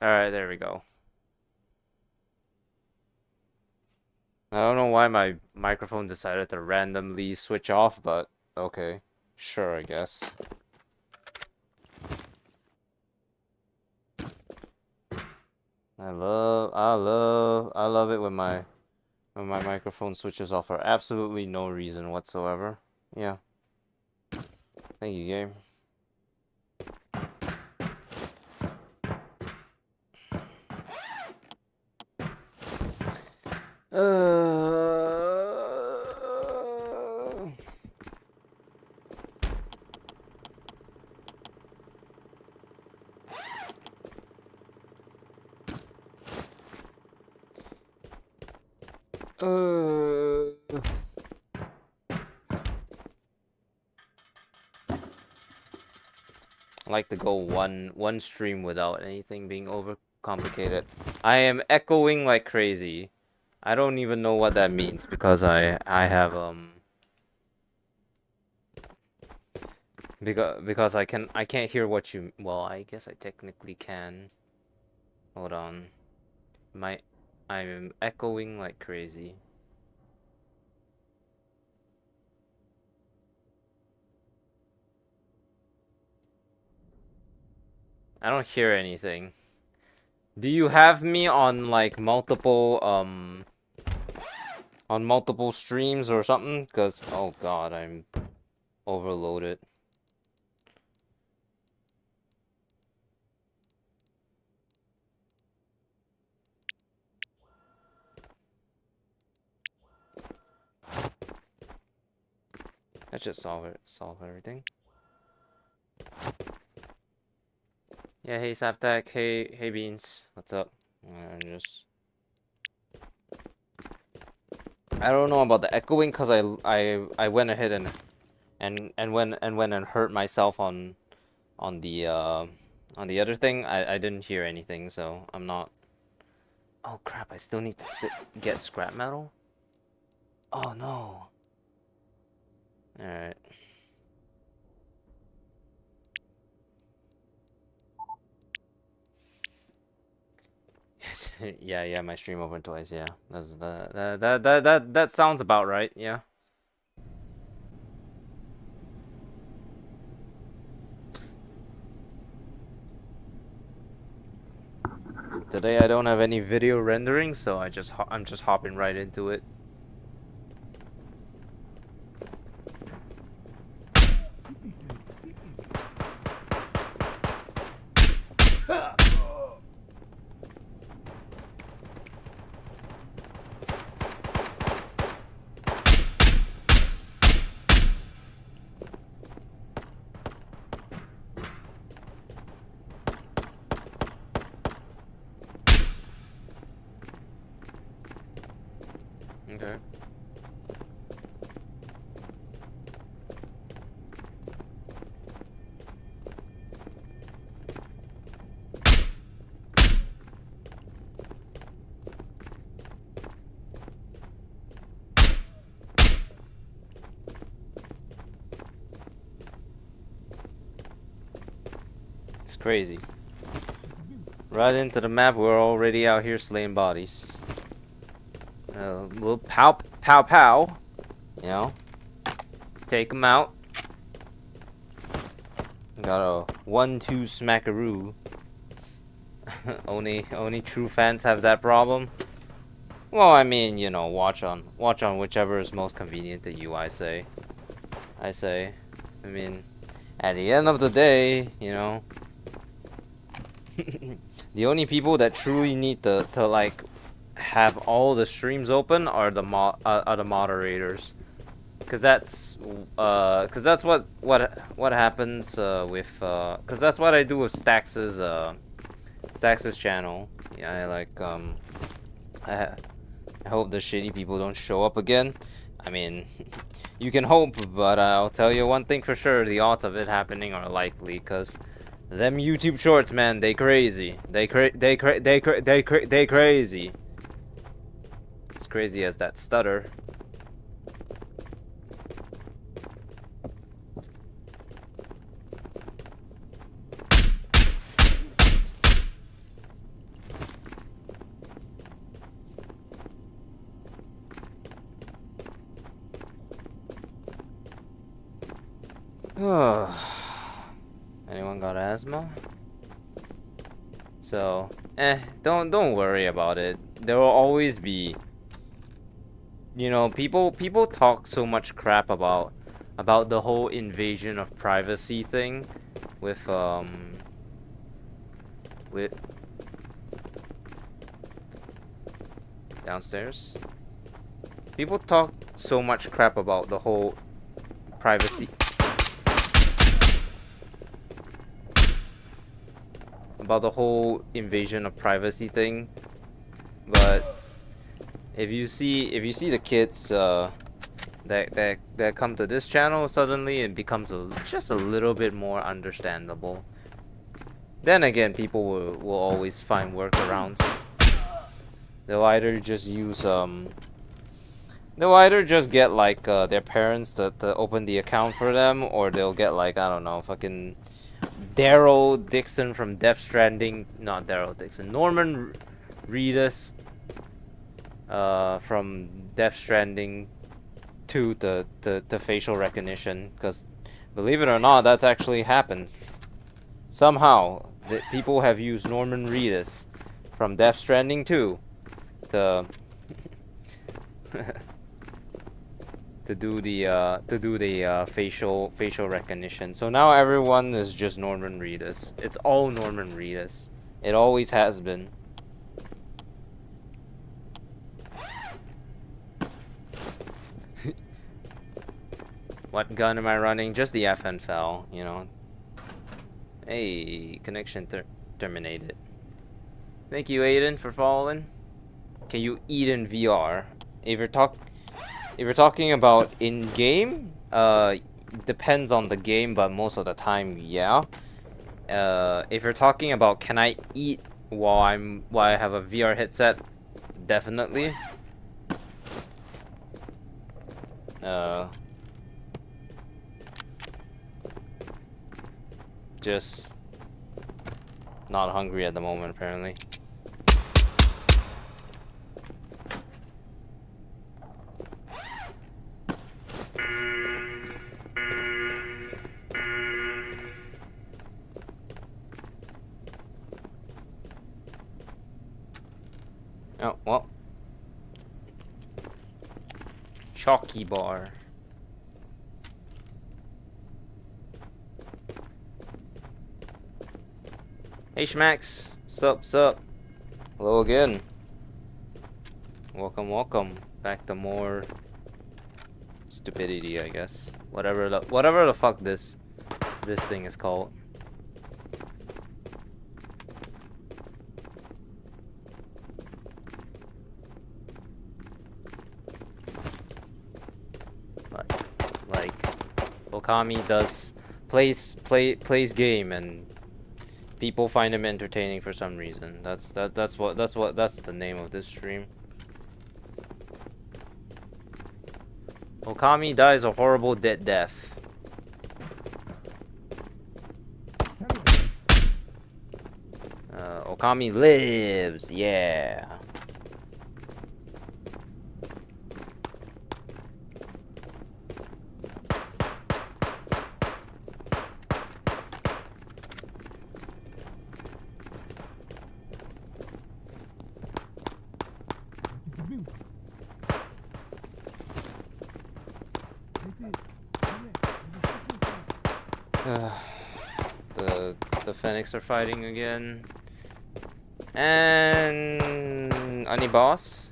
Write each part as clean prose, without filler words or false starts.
Alright, there we go. I don't know why my microphone decided to randomly switch off, but okay. Sure, I guess. I love it when my microphone switches off for absolutely no reason whatsoever. Yeah. Thank you, game. Uh... Uh, I like to go one stream without anything being overcomplicated. I am echoing like crazy. I don't even know what that means because I have because I can't hear what you, well, I guess I technically can. Hold on. I'm echoing like crazy. I don't hear anything. Do you have me on like multiple streams or something? Cause oh god, I'm overloaded. That should solve everything. Yeah, hey Saptak, hey Beans, what's up? I don't know about the echoing because I went ahead and hurt myself on the other thing. I didn't hear anything, so I'm not. Oh crap! I still need to get scrap metal. Oh no. All right. Yeah, my stream opened twice. Yeah, that sounds about right. Yeah. Today I don't have any video rendering, so I'm just hopping right into it. Okay. It's crazy. Right into the map, we're already out here slaying bodies. Little pow, pow, pow. You know, take them out. Got a 1-2 smackaroo. only true fans have that problem. Well, I mean, you know, watch on whichever is most convenient to you. I say. I mean, at the end of the day, you know, the only people that truly need to like have all the streams open are the moderators, because that's what happens with because that's what I do with Stax's channel. Yeah, I hope the shitty people don't show up again. I mean, you can hope, but I'll tell you one thing for sure: the odds of it happening are likely, cause them YouTube shorts, man, they crazy. They crazy. As crazy as that stutter. Anyone got asthma? So, don't worry about it. There will always be, you know, people talk so much crap about the whole invasion of privacy thing with downstairs. People talk so much crap about the whole privacy invasion of privacy thing, but if you see the kids that come to this channel, suddenly it becomes just a little bit more understandable. Then again, people will always find workarounds. They'll either just use they'll either just get like their parents to open the account for them, or they'll get like, I don't know, fucking Daryl Dixon from Death Stranding, not Daryl Dixon, Norman Reedus from Death Stranding to the facial recognition, because believe it or not, that's actually happened. Somehow, people have used Norman Reedus from Death Stranding 2 to do the facial recognition. So now everyone is just Norman Reedus. It's all Norman Reedus. It always has been. What gun am I running? Just the FNFL, you know. Hey, connection terminated. Thank you, Aiden, for following. Can you eat in VR? If you're talking about in-game, depends on the game, but most of the time, yeah. If you're talking about can I eat while I have a VR headset, definitely. Just not hungry at the moment, apparently. Oh, well. Chalky bar. Hey Schmax, sup. Hello again. Welcome. Back to more stupidity, I guess. Whatever the fuck this thing is called. Like Okami plays game, and people find him entertaining for some reason. That's the name of this stream. Okami dies a horrible death. Okami lives, yeah. The Phoenix are fighting again. And any bosses?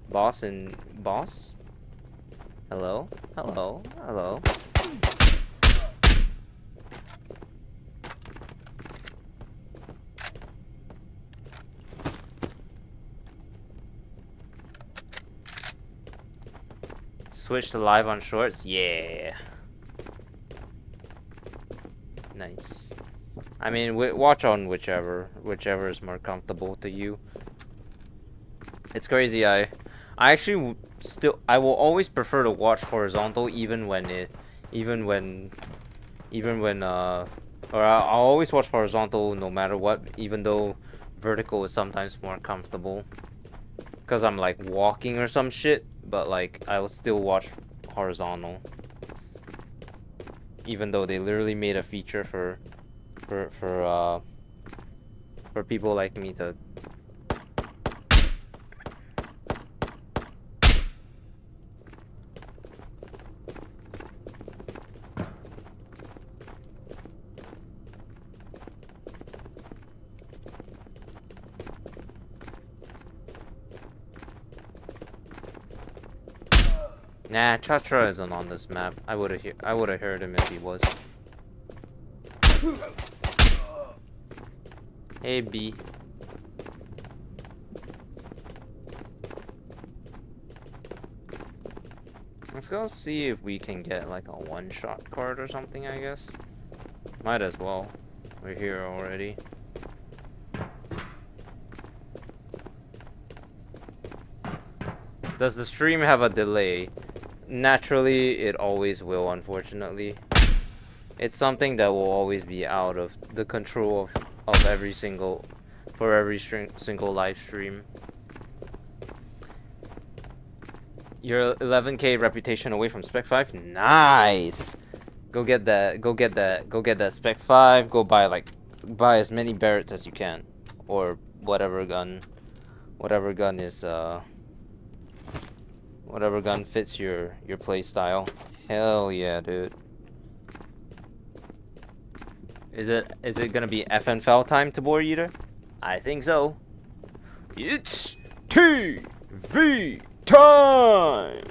Boss and boss? Hello? Switch to live on shorts? Yeah. Nice. I mean, watch on whichever is more comfortable to you. It's crazy. I actually I will always prefer to watch horizontal, even when or I'll always watch horizontal no matter what, even though vertical is sometimes more comfortable, because I'm like walking or some shit. but like I will still watch horizontal, even though they literally made a feature for people like me to. Nah, Chatra isn't on this map. I would have heard him if he was. Hey B. Let's go see if we can get like a one-shot card or something, I guess. Might as well. We're here already. Does the stream have a delay? Naturally, it always will, unfortunately. It's something that will always be out of the control of every single single live stream. You're 11k reputation away from Spec 5. Nice. Go get that. Go get that. Go get that Spec 5. Go buy as many Barretts as you can, or whatever gun is whatever gun fits your play style. Hell yeah, dude. Is it gonna be FNFL time, Tabor Eater? I think so. It's TV time.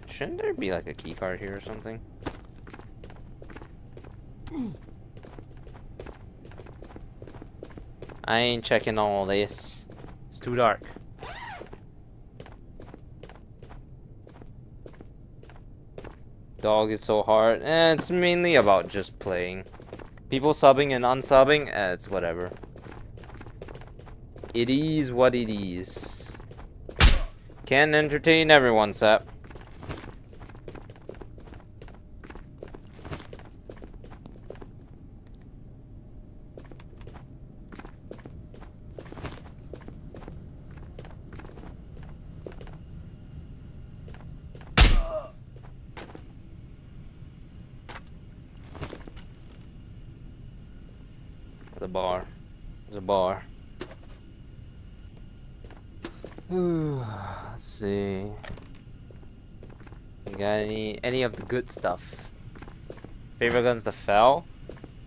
Shouldn't there be like a key card here or something? I ain't checking all this. It's too dark. Dog, it's so hard. It's mainly about just playing. People subbing and unsubbing, it's whatever. It is what it is. Can't entertain everyone, Sap. There's a bar. Let's see. You got any of the good stuff? Favorite gun's the Fel?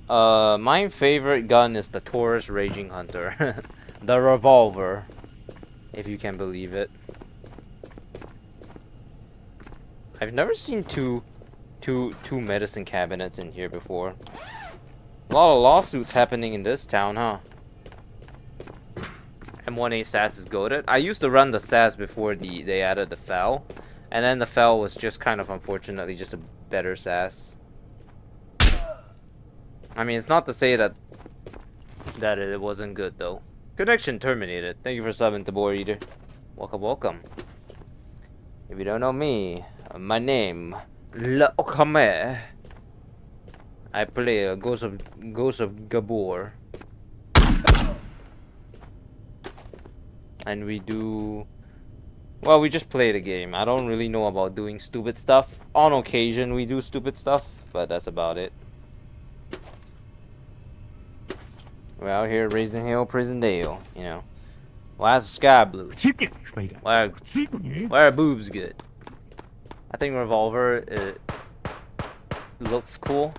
My favorite gun is the Taurus Raging Hunter. The revolver. If you can believe it. I've never seen two medicine cabinets in here before. A lot of lawsuits happening in this town, huh? M1A SAS is goated. I used to run the SAS before they added the Fel, and then the Fel was just kind of unfortunately just a better SAS. I mean, it's not to say that it wasn't good though. Connection terminated. Thank you for subbing, Tabor Eater. Welcome, welcome. If you don't know me, my name La Okame. I play a Ghost of Gabor. And we do... Well, we just play the game. I don't really know about doing stupid stuff. On occasion, we do stupid stuff, but that's about it. We're out here raising hell, prison Dale, you know. Why is the sky blue? Why are boobs good? I think revolver, it looks cool.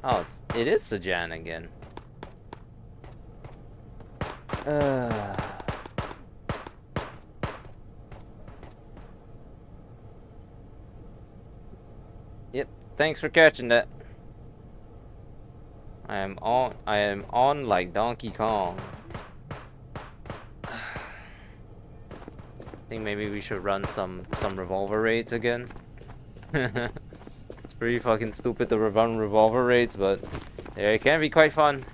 Oh, it is Sajan again. Yep, thanks for catching that. I am on like Donkey Kong. I think maybe we should run some revolver raids again. It's pretty fucking stupid to run revolver raids, but it can be quite fun.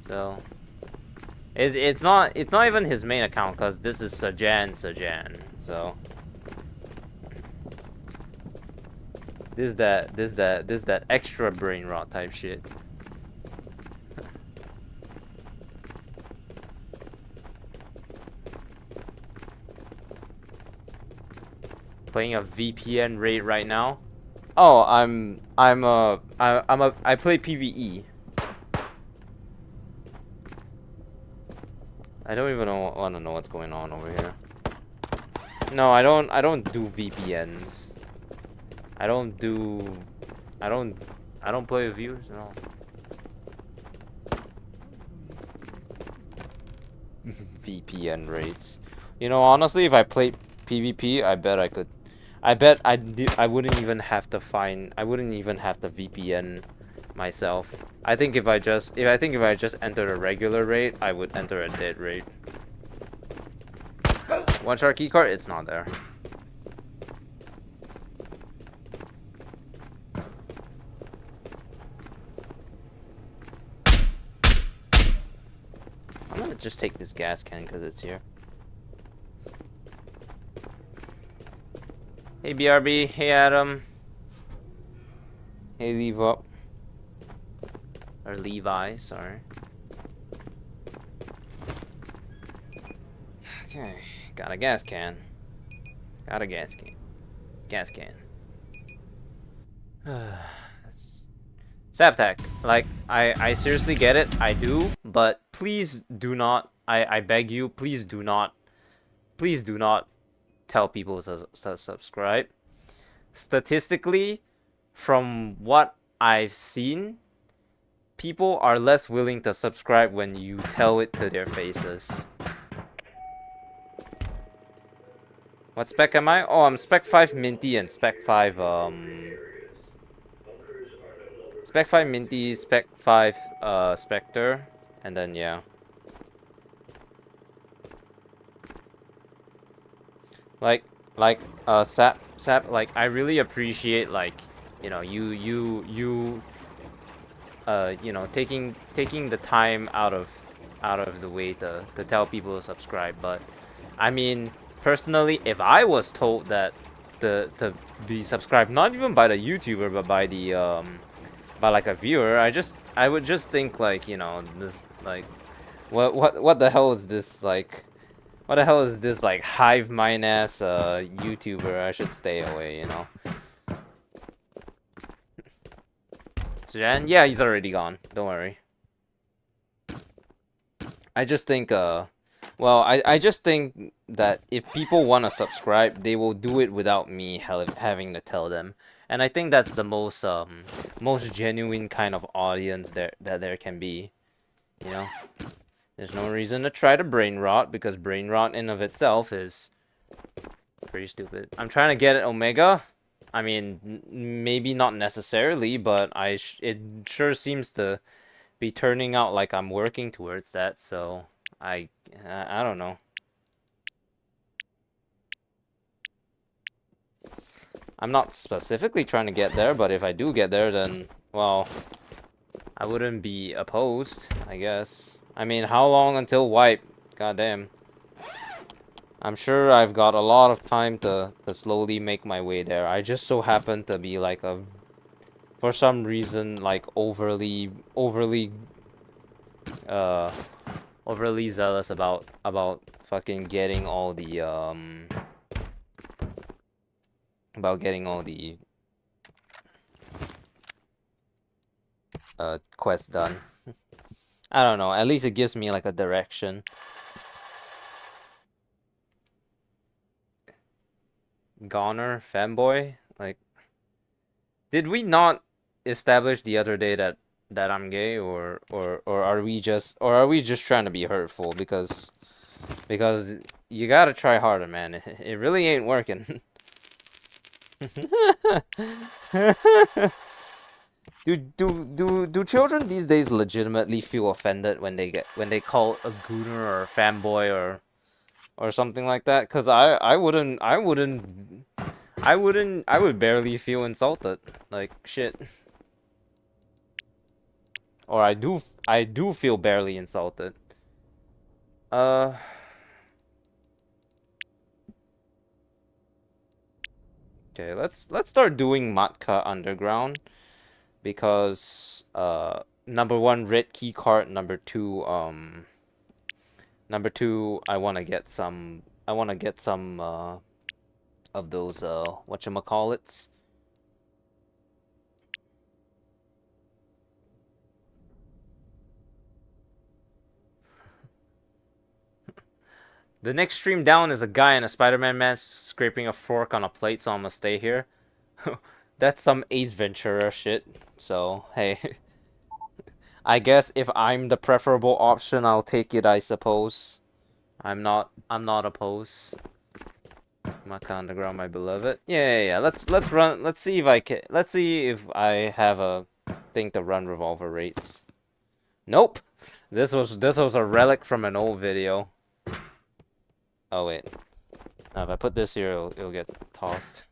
So it's not even his main account, cause this is Sajan. So This that extra brain rot type shit. Playing a VPN raid right now. Oh, I play PVE. I don't even want to know what's going on over here. No, I don't do VPNs. I don't play with viewers, no. VPN raids. You know, honestly, if I played PvP, I bet I could. I wouldn't even have to VPN myself. I think if I just entered a regular raid, I would enter a dead raid. One shot keycard, it's not there. I'm gonna just take this gas can because it's here. Hey BRB, hey Adam. Hey Levi. Or Levi, sorry. Okay, got a gas can. Got a gas can. Gas can. Saptac, like, I seriously get it, I do, but please do not, I beg you, please do not tell people to subscribe. Statistically, from what I've seen, people are less willing to subscribe when you tell it to their faces. What spec am I? Oh, I'm spec 5 Minty and spec 5, spec 5 Minty, spec 5, Spectre, and then, yeah. Like, Sap, like, I really appreciate, like, you know, you know, taking the time out of the way to tell people to subscribe, but, I mean, personally, if I was told that to be subscribed, not even by the YouTuber, but by the, by, like, a viewer, I would just think, like, you know, this, like, what the hell is this, like, what the hell is this, like, hive mind ass YouTuber? I should stay away, you know. So, and yeah, he's already gone. Don't worry. I just think, well, I just think that if people want to subscribe, they will do it without me having to tell them. And I think that's the most genuine kind of audience that there can be, you know. There's no reason to try to brain rot, because brain rot in of itself is pretty stupid. I'm trying to get at Omega. I mean, maybe not necessarily, but it sure seems to be turning out like I'm working towards that, so I don't know. I'm not specifically trying to get there, but if I do get there, then, well, I wouldn't be opposed, I guess. I mean, how long until wipe? Goddamn. I'm sure I've got a lot of time to slowly make my way there. I just so happen to be like for some reason, like overly zealous about fucking getting all the quests done. I don't know, at least it gives me like a direction. Goner, fanboy, like, did we not establish the other day that I'm gay, or are we just trying to be hurtful, because you gotta try harder, man. It really ain't working. Do children these days legitimately feel offended when they call a gooner or a fanboy or something like that? Cause I would barely feel insulted, like shit. Or I do feel barely insulted. Okay, let's start doing Matka Underground because number one, red key card. Number two, I want to get some. Of those whatchamacallits. The next stream down is a guy in a Spider-Man mask scraping a fork on a plate, so I'm gonna stay here. That's some Ace Ventura shit. So hey, I guess if I'm the preferable option, I'll take it. I suppose. I'm not opposed. Maka Underground, my beloved. Yeah. Let's run. Let's see if I can. Let's see if I have a thing to run revolver rates. Nope. This was a relic from an old video. Oh wait. Now if I put this here, it'll get tossed.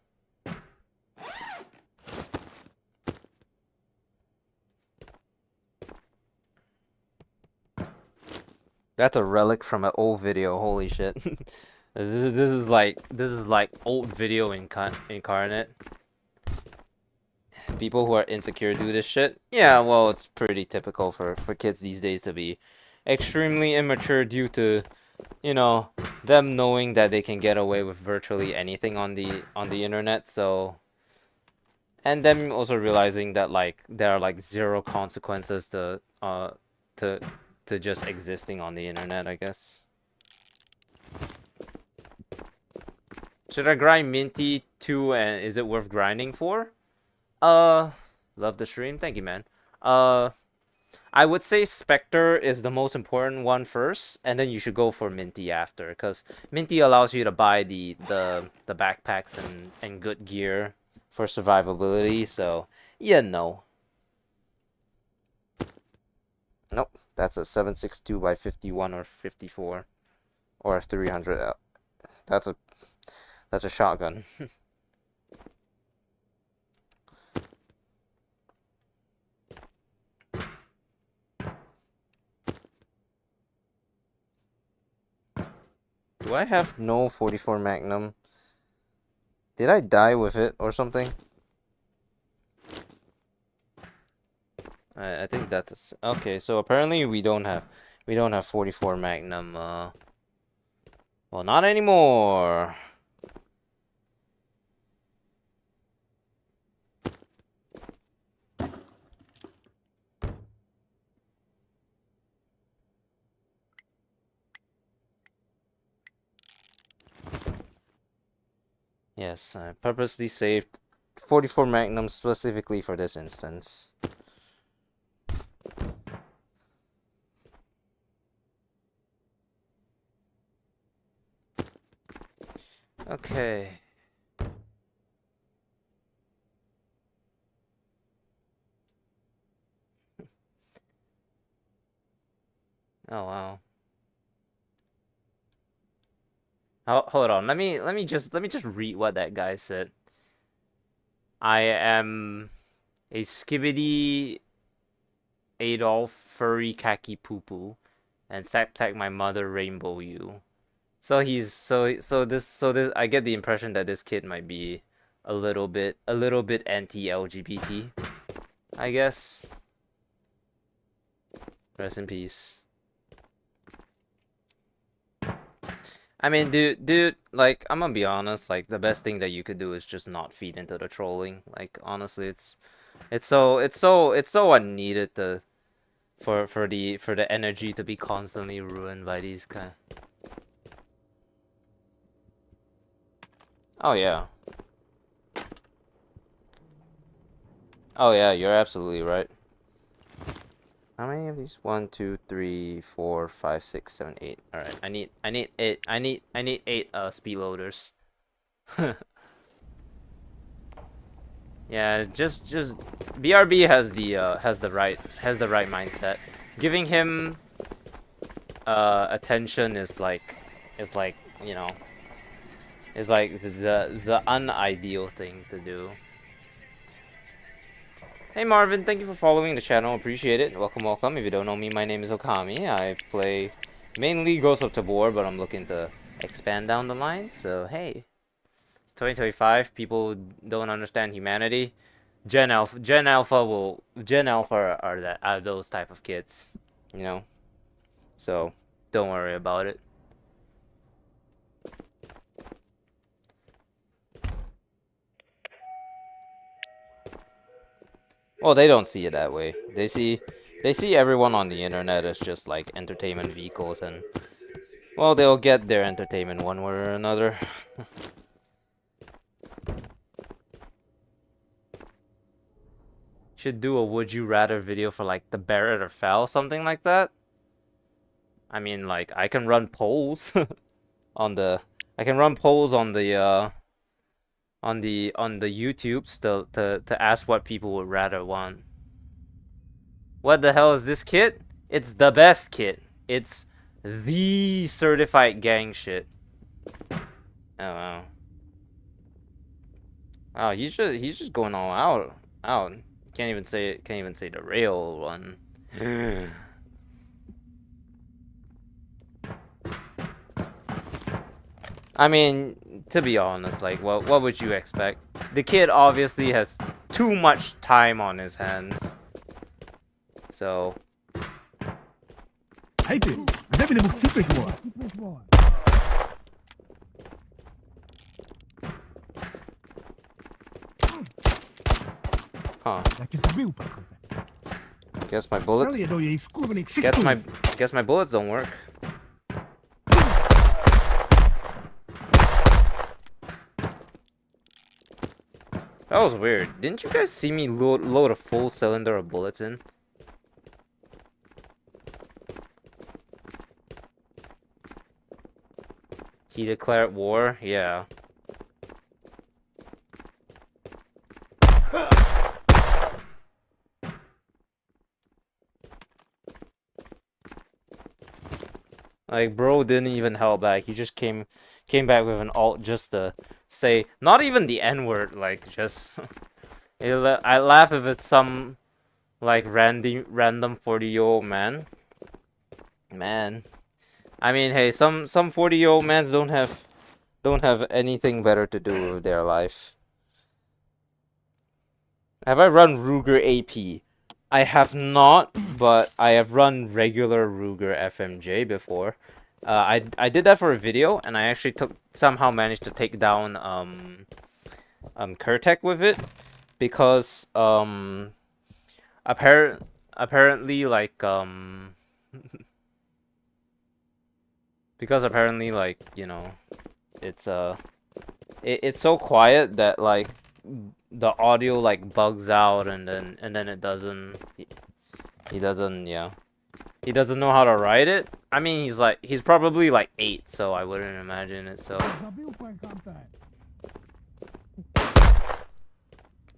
That's a relic from an old video. Holy shit. This is like old video incarnate. People who are insecure do this shit. Yeah, well, it's pretty typical for kids these days to be extremely immature due to, you know, them knowing that they can get away with virtually anything on the internet. So, and them also realizing that like there are like zero consequences to just existing on the internet, I guess. Should I grind Minty 2 and is it worth grinding for? Love the stream. Thank you, man. I would say Spectre is the most important one first, and then you should go for Minty after, because Minty allows you to buy the backpacks and good gear for survivability, so yeah, no. Nope, that's a 762 by 51 or 54 or 300. That's a shotgun. Do I have no 44 Magnum? Did I die with it or something? I think that's okay. So apparently we don't have 44 Magnum. Well, not anymore. Yes, I purposely saved 44 Magnum specifically for this instance. Okay. Oh wow. Oh, hold on. Let me just read what that guy said. I am a skibidi Adolf furry khaki poo poo, and sack tag my mother rainbow you. So he's so this I get the impression that this kid might be a little bit anti-LGBT, I guess. Rest in peace. I mean, dude, like, I'm gonna be honest, like, the best thing that you could do is just not feed into the trolling. Like, honestly, it's so unneeded for the energy to be constantly ruined by these kind. Oh yeah. Oh yeah, you're absolutely right. How many of these? 1, 2, 3, 4, 5, 6, 7, 8. All right, I need 8. I need 8 speed loaders. Yeah, just BRB has the right mindset. Giving him attention is like you know, is like the unideal thing to do. Hey Marvin, thank you for following the channel. Appreciate it. Welcome. If you don't know me, my name is Okami. I play mainly Ghost of Tabor, but I'm looking to expand down the line. So hey, It's 2025. People don't understand humanity. Gen Alpha are those type of kids, you know. So don't worry about it. Well, they don't see it that way. They see everyone on the internet as just like entertainment vehicles, and well, they'll get their entertainment one way or another. Should do a would you rather video for like the Barrett or Fowl, something like that. I mean, like I can run polls on the on the YouTubes to ask what people would rather want. What the hell is this kit? It's the best kit. It's the certified gang shit. Oh wow. Oh, he's just going all out. Can't even say the real one. I mean, to be honest, like what would you expect? The kid obviously has too much time on his hands. So huh. Guess my bullets don't work. That was weird. Didn't you guys see me load a full cylinder of bullets in? He declared war? Yeah. Like, bro didn't even help back. He just came back with an alt just to say, not even the N-word, like, just... I laugh if it's some, like, random 40-year-old man. Man. I mean, hey, some 40-year-old mans don't have anything better to do with their life. Have I run Ruger AP? I have not, but I have run regular Ruger FMJ before. I did that for a video, and I actually somehow managed to take down Kurtek with it, because apparently like because apparently like, you know, it's it's so quiet that like the audio like bugs out, and then it doesn't. He doesn't, yeah. He doesn't know how to write it. I mean, he's probably like 8, so I wouldn't imagine it. So.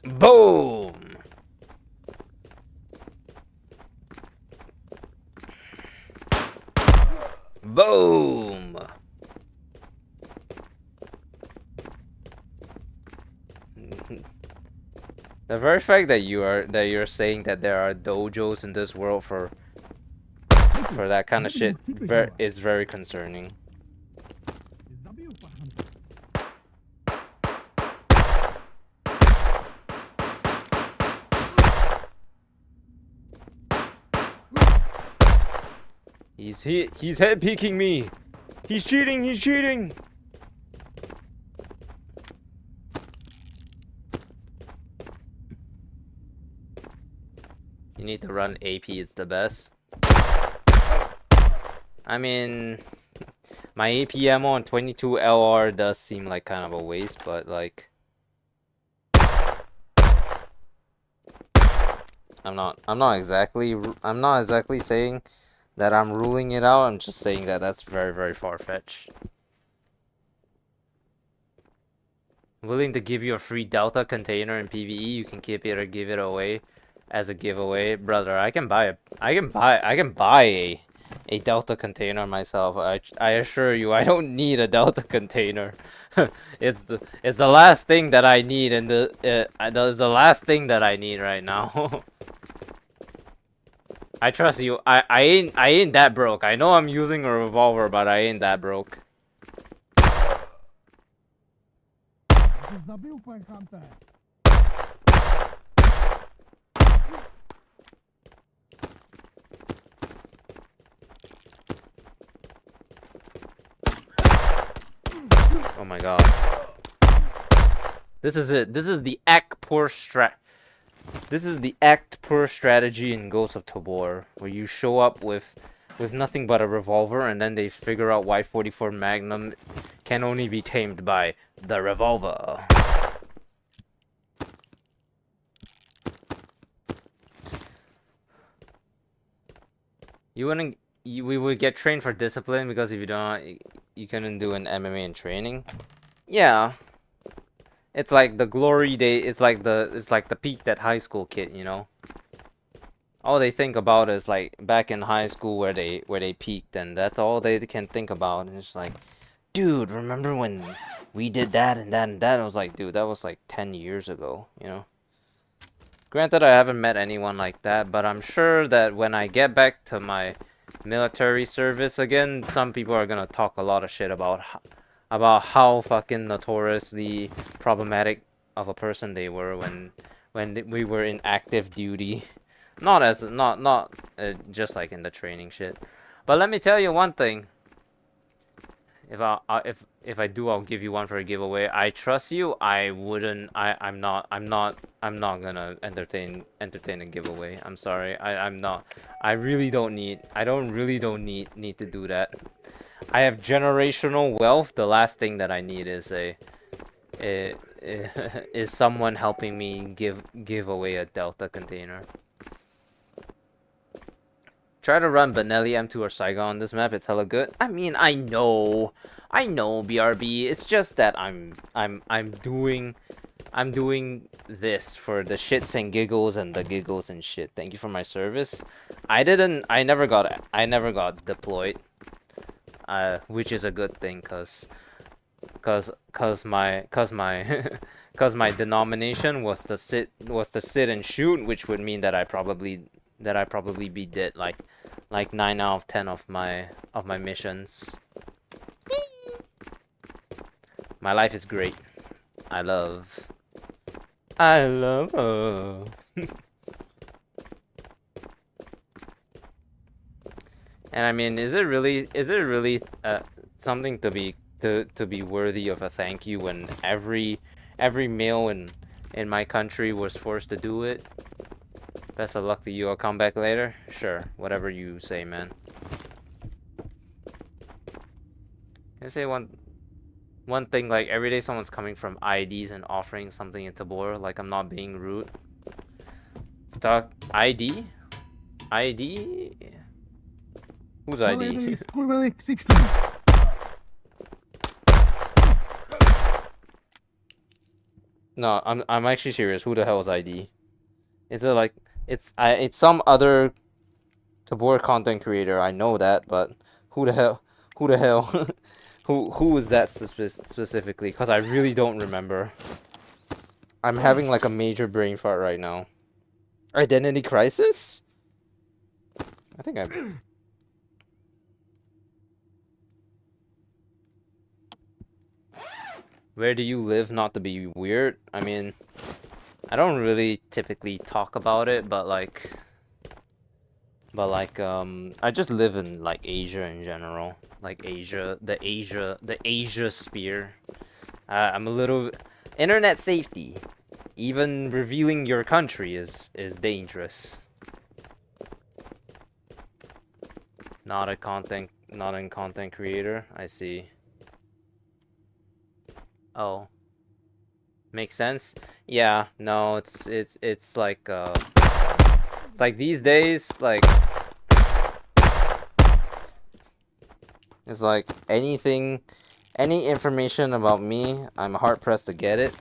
Boom. Boom. The very fact that you're saying that there are dojos in this world for that kind of shit is very concerning. He's head peeking me. He's cheating. He's cheating. You need to run AP, it's the best. I mean, my AP ammo on 22 LR does seem like kind of a waste, but like, I'm not exactly saying that I'm ruling it out. I'm just saying that that's very, very far-fetched. Willing to give you a free Delta container in PVE. You can keep it or give it away as a giveaway, brother. I can buy a Delta container myself. I assure you, I don't need a Delta container. It's the last thing that I need, and it's the last thing that I need right now. I trust you. I ain't that broke. I know I'm using a revolver, but I ain't that broke. Zabił pan Hunter. Oh my god. This is it. This is the act poor This is the act poor strategy in Ghost of Tabor, where you show up with nothing but a revolver, and then they figure out why 44 Magnum can only be tamed by the revolver. We would get trained for discipline because if you don't, you couldn't do an MMA in training. Yeah. It's like the glory day. It's like the peak that high school kid, you know. All they think about is like back in high school where they peaked, and that's all they can think about. And it's like, dude, remember when we did that and that and that? I was like, dude, that was like 10 years ago, you know. Granted, I haven't met anyone like that, but I'm sure that when I get back to my military service again, some people are gonna talk a lot of shit about how fucking notoriously problematic of a person they were when we were in active duty. Not just like in the training shit. But let me tell you one thing. If I do, I'll give you one for a giveaway. I trust you. I'm not gonna entertain a giveaway. I'm sorry. I'm not. I really don't need. I don't need to do that. I have generational wealth. The last thing that I need is is someone helping me give away a Delta container. Try to run Benelli M2 or Saigon on this map. It's hella good. I mean, I know, BRB. It's just that I'm doing this for the shits and giggles and the giggles and shit. Thank you for my service. I never got deployed. Which is a good thing, cause my denomination was to sit and shoot, which would mean that I probably be dead like 9 out of 10 of my missions. My life is great. I love. And I mean, is it really something to be worthy of a thank you when every male in my country was forced to do it? Best of luck to you. I'll come back later. Sure, whatever you say, man. Can I say one thing? Like every day, someone's coming from IDs and offering something in Tabor. Like I'm not being rude. ID? Who's ID? 16. No, I'm actually serious. Who the hell is ID? Is it like it's some other Tabor content creator? I know that, but who the hell? who is that specifically? Because I really don't remember. I'm having like a major brain fart right now. Identity crisis? I think I. Where do you live? Not to be weird. I mean, I don't really typically talk about it, but like I just live in like Asia in general, like the Asia sphere. I'm a little internet safety. Even revealing your country is dangerous. Not a content creator. I see. Oh. Makes sense? Yeah, no, it's like it's like these days, like it's like any information about me, I'm hard pressed to get it.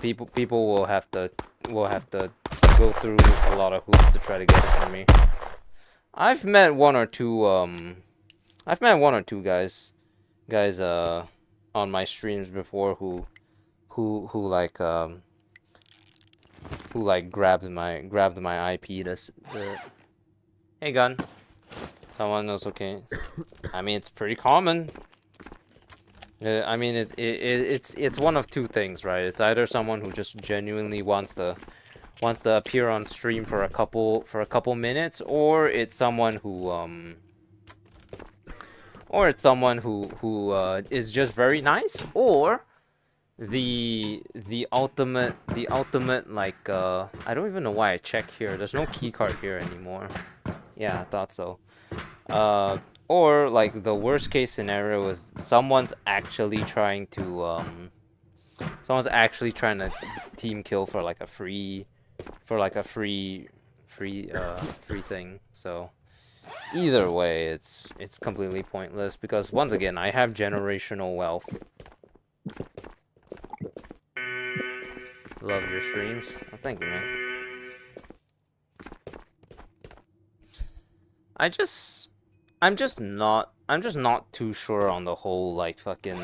People will have to go through a lot of hoops to try to get it from me. I've met one or two guys on my streams before who grabbed my IP to hey gun. Someone else okay? I mean, it's pretty common. I mean, it's one of two things, right? It's either someone who just genuinely wants to appear on stream for a couple minutes, or it's someone who is just very nice, or the ultimate like I don't even know why I check here. There's no key card here anymore. Yeah, I thought so. Uh, or like the worst case scenario is someone's actually trying to team kill for like a free thing. So either way, it's completely pointless because once again, I have generational wealth. Love your streams. Oh, thank you, man. I'm just not too sure on the whole like fucking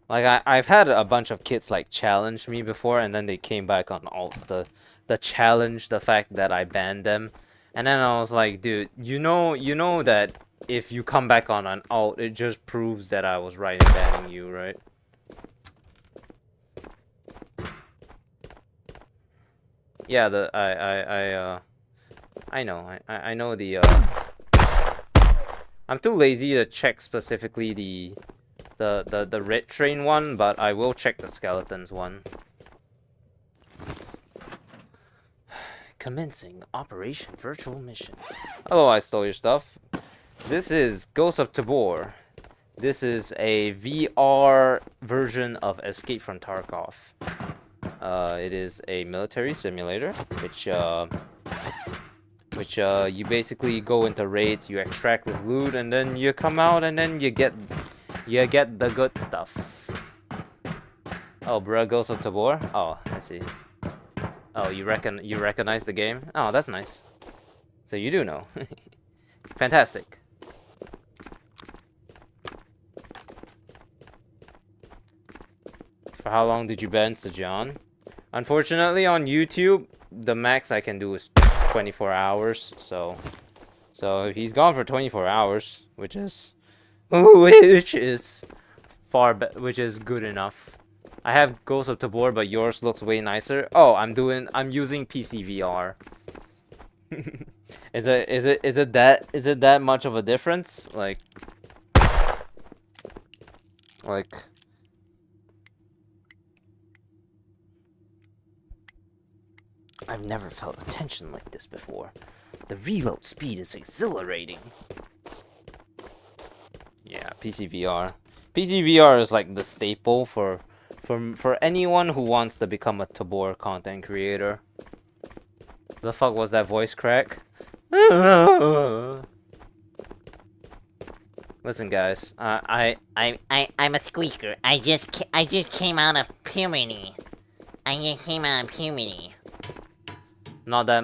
like I've had a bunch of kids like challenge me before, and then they came back on alts the challenge the fact that I banned them, and then I was like, dude, you know that if you come back on an alt, it just proves that I was right in banning you, right? Yeah, I know, I know I'm too lazy to check specifically the red train one, but I will check the skeletons one. Commencing Operation Virtual Mission. Hello, I stole your stuff. This is Ghost of Tabor. This is a VR version of Escape from Tarkov. It is a military simulator, which you basically go into raids, you extract with loot, and then you come out, and then you get the good stuff. Oh, bruh, Ghost of Tabor? Oh, I see. Oh, you recognize the game? Oh, that's nice. So you do know. Fantastic. For how long did you ban John? Unfortunately, on YouTube, the max I can do is 24 hours. So he's gone for 24 hours, which is which is good enough. I have Ghost of Tabor, but yours looks way nicer. Oh, I'm using PC VR. Is it that much of a difference? Like I've never felt a tension like this before. The reload speed is exhilarating. Yeah, PC VR. PC VR is like the staple for anyone who wants to become a Tabor content creator. The fuck was that voice crack? Listen, guys. I'm a squeaker. I just came out of puberty. Not that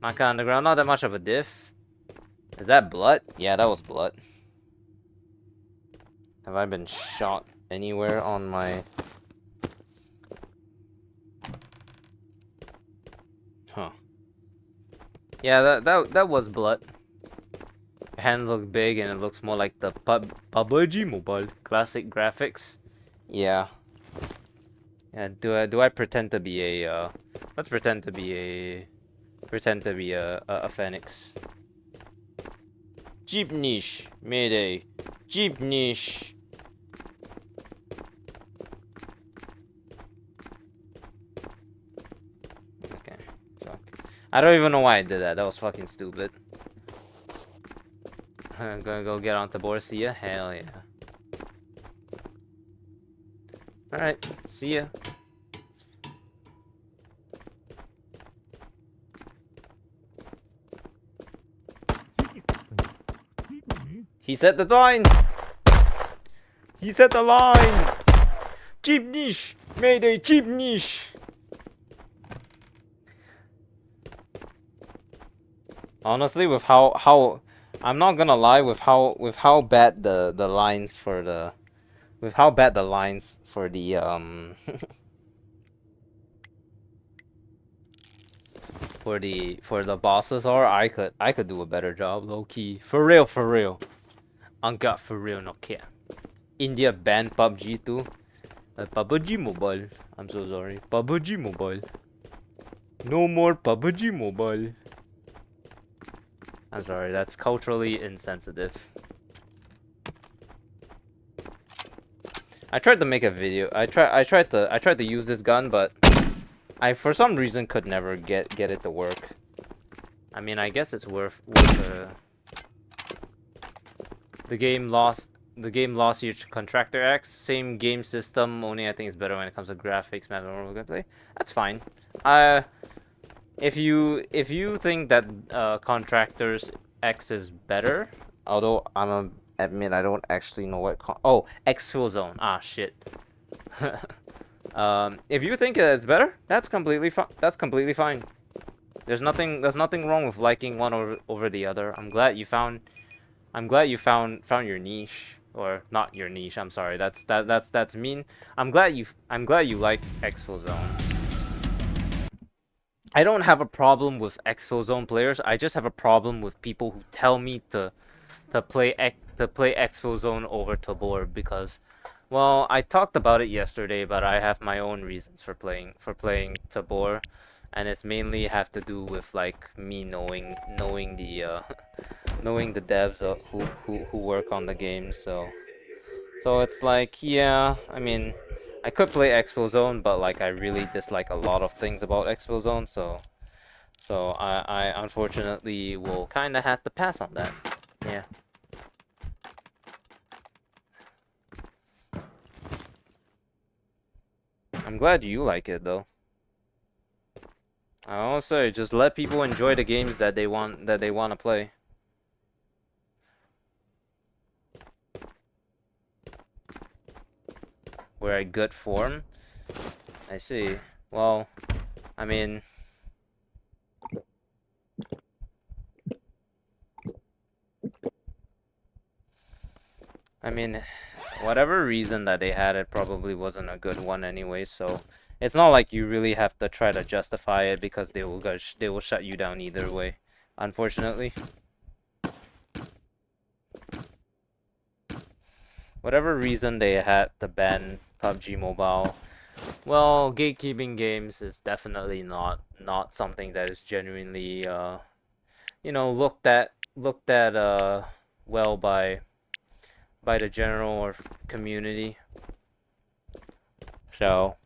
Maka Underground. Not that much of a diff. Is that blood? Yeah, that was blood. Have I been shot anywhere on my... Huh. Yeah, that was blood. Hand look big and it looks more like the PUBG Mobile classic graphics. Yeah. Yeah, do I pretend to be a let's pretend to be a phoenix. Jeep niche, mayday. Jeep niche. Okay, fuck. I don't even know why I did that. That was fucking stupid. I'm gonna go get on Tabor. See ya. Hell yeah. Alright, see ya. He set the line! He set the line! Jeep niche! Mayday, jeep niche! Honestly, with how I'm not gonna lie, with how bad the lines for the for the bosses are, I could do a better job, low key. For real, for real. Angkat for real, no care. India banned PUBG too. PUBG Mobile. I'm so sorry. PUBG Mobile. No more PUBG Mobile. I'm sorry, that's culturally insensitive. I tried to make a video. I tried to use this gun, but I for some reason could never get it to work. I mean, I guess it's worth the game lost your Contractor X, same game system, only I think it's better when it comes to graphics, map, and overall gameplay. That's fine. If you think that Contractors X is better, although admit I don't actually know what Exfil Zone. Ah shit. If you think it's better, that's completely fine. That's completely fine. There's nothing wrong with liking one over the other. I'm glad you found your niche, or not your niche. I'm sorry. That's mean. I'm glad you like Exfil Zone. I don't have a problem with Exfil Zone players. I just have a problem with people who tell me to play Exfil Zone over Tabor because, well, I talked about it yesterday, but I have my own reasons for playing Tabor, and it's mainly have to do with like me knowing the knowing the devs who work on the game. So it's like, yeah, I mean, I could play Expo Zone, but like I really dislike a lot of things about Expo Zone, so I unfortunately will kind of have to pass on that. Yeah. I'm glad you like it though. I also just let people enjoy the games that they want to play. We're at good form. I see. Well, I mean, whatever reason that they had, it probably wasn't a good one anyway. So it's not like you really have to try to justify it because they will shut you down either way, unfortunately. Whatever reason they had to ban PUBG Mobile, well, gatekeeping games is definitely not something that is genuinely looked at well by the general community. So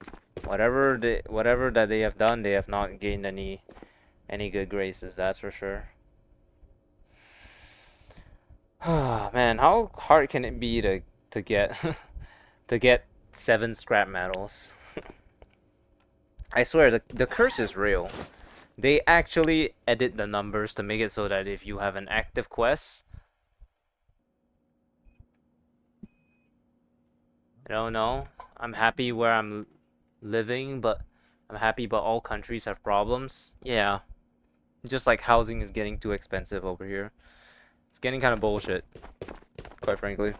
whatever that they have done, they have not gained any good graces, that's for sure. Man, how hard can it be to get to get 7 scrap medals? I swear the curse is real. They actually edit the numbers to make it so that if you have an active quest, I don't know. I'm happy where I'm living, but all countries have problems. Yeah. Just like housing is getting too expensive over here. It's getting kind of bullshit, quite frankly.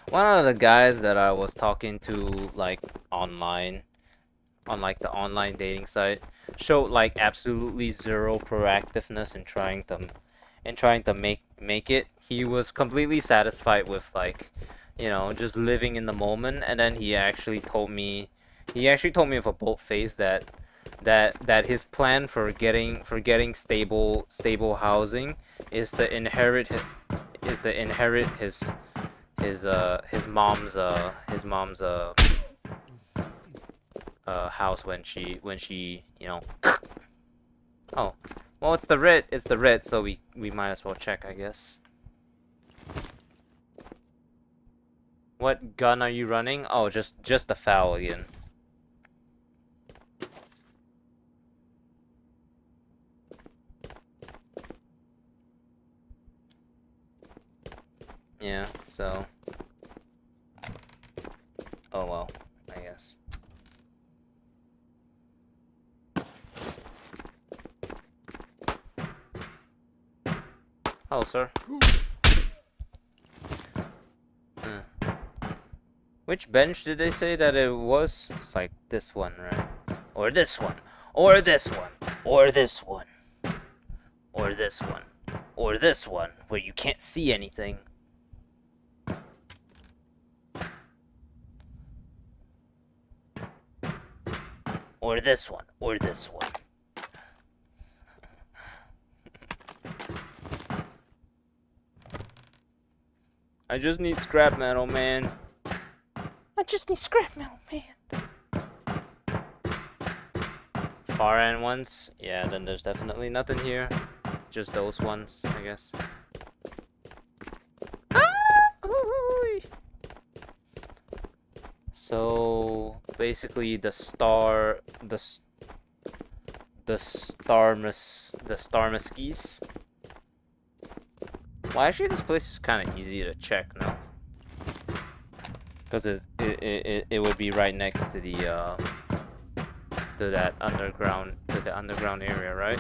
One of the guys that I was talking to, like, online, on like the online dating site, showed like absolutely zero proactiveness in trying to make it. He was completely satisfied with, like, just living in the moment, and then he actually told me with a bold face that his plan for getting stable housing is to inherit his mom's house when she oh, well, it's the red, so we might as well check, I guess. What gun are you running? Oh, just the FAL again. Yeah, so, oh well, I guess. Hello, sir. Which bench did they say that it was? It's like this one, right? Or this one. Or this one. Or this one. Or this one. Or this one, where you can't see anything. Or this one. Or this one. I just need scrap metal, man. I just need scrap metal, man. Far end ones? Yeah, then there's definitely nothing here. Just those ones, I guess. So basically the star mesquites. Well, actually this place is kind of easy to check now. Because it would be right next to the to the underground area, right?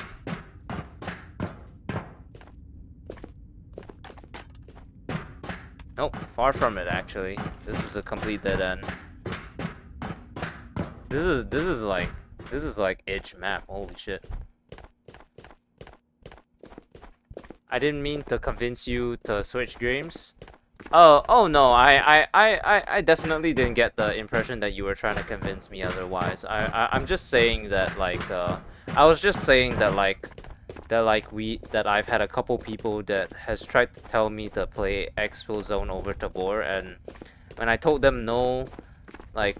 Nope, far from it actually. This is a complete dead end. This is like itch map. Holy shit. I didn't mean to convince you to switch games. Oh no, I definitely didn't get the impression that you were trying to convince me otherwise. I'm just saying that like I was just saying that that I've had a couple people that has tried to tell me to play Exfil Zone over Tabor, and when I told them no, like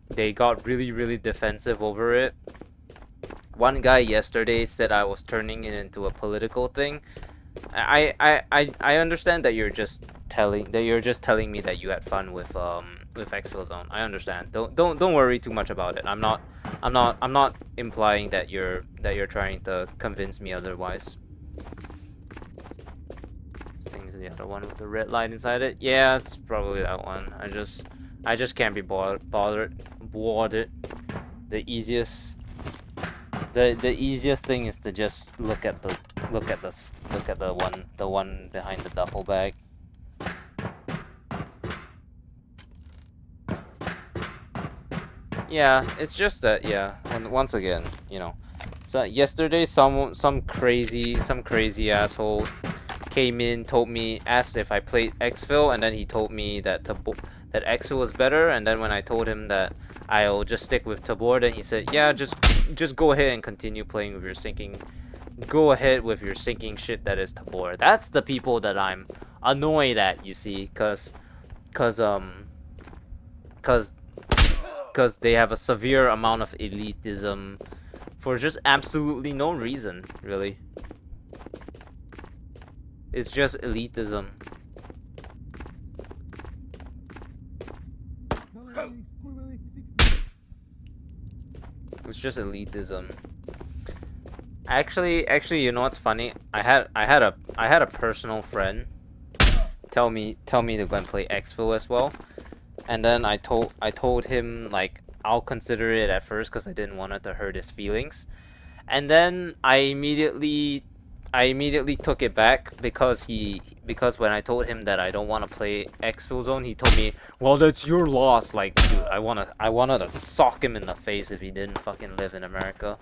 they got really defensive over it. One guy yesterday said I was turning it into a political thing. I understand that you're just telling me that you had fun with Exfil Zone. I understand. Don't worry too much about it. I'm not implying that you're trying to convince me otherwise. This thing is the other one with the red light inside it. Yeah, it's probably that one. I just can't be bothered. The easiest thing is to just look at the one behind the duffel bag. Yeah, it's just that, yeah. Once again, you know. So yesterday, some crazy asshole came in, asked if I played Exfil, and then he told me that Exfil was better. And then when I told him that I'll just stick with Tabor, then he said, yeah, just go ahead and continue playing with your sinking. Go ahead with your sinking shit that is Tabor. That's the people that I'm annoyed at, you see, cause they have a severe amount of elitism for just absolutely no reason, really. It's just elitism. It's just elitism. Actually, you know what's funny? I had a personal friend tell me to go and play Exfil as well. And then I told him like I'll consider it at first because I didn't want it to hurt his feelings, and then I immediately took it back because when I told him that I don't want to play Exfil Zone, he told me, well, that's your loss. Like, dude, I wanted to sock him in the face if he didn't fucking live in America.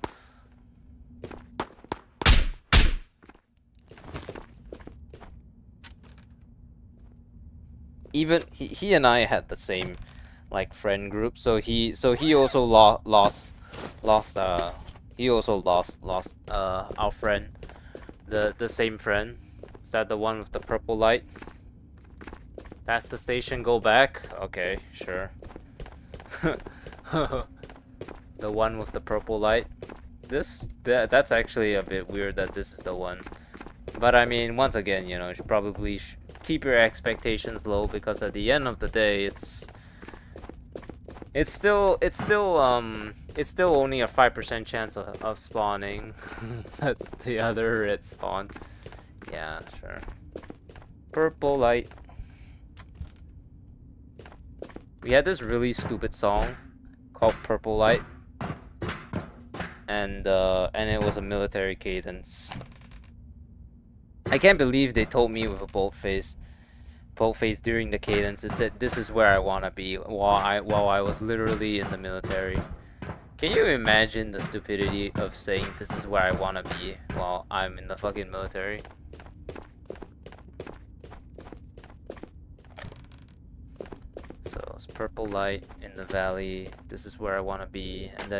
Even he and I had the same like friend group, so he also lost our friend, the same friend. Is that the one with the purple light? That's the station, go back. Okay, sure. The one with the purple light. That's actually a bit weird that this is the one. But I mean, once again, you know, you should probably keep your expectations low, because at the end of the day, it's still only a 5% chance of spawning. That's the other red spawn. Yeah, sure. Purple light. We had this really stupid song called Purple Light, and it was a military cadence. I can't believe they told me with a bold face boldface during the cadence. It said, "This is where I wanna be," while I was literally in the military. Can you imagine the stupidity of saying this is where I wanna be while I'm in the fucking military? So it's purple light in the valley. This is where I wanna be, and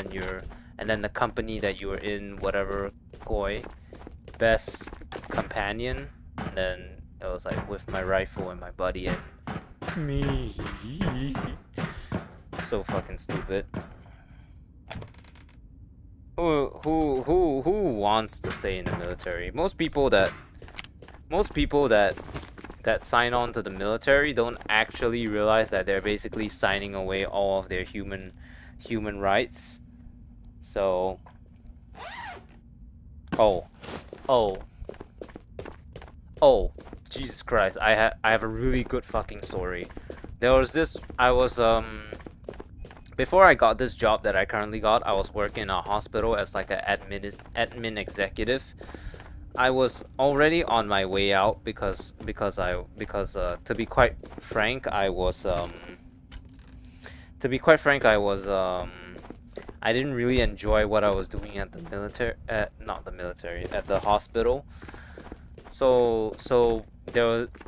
then the company that you were in, whatever koi, best companion, and then it was like with my rifle and my buddy and me. So fucking stupid. Who wants to stay in the military? Most people that sign on to the military don't actually realize that they're basically signing away all of their human rights. So oh Jesus Christ, I have a really good fucking story. There was this, before I got this job that I currently got, I was working in a hospital as like an admin executive. I was already on my way out because to be quite frank, I didn't really enjoy what I was doing at the military, at the hospital. So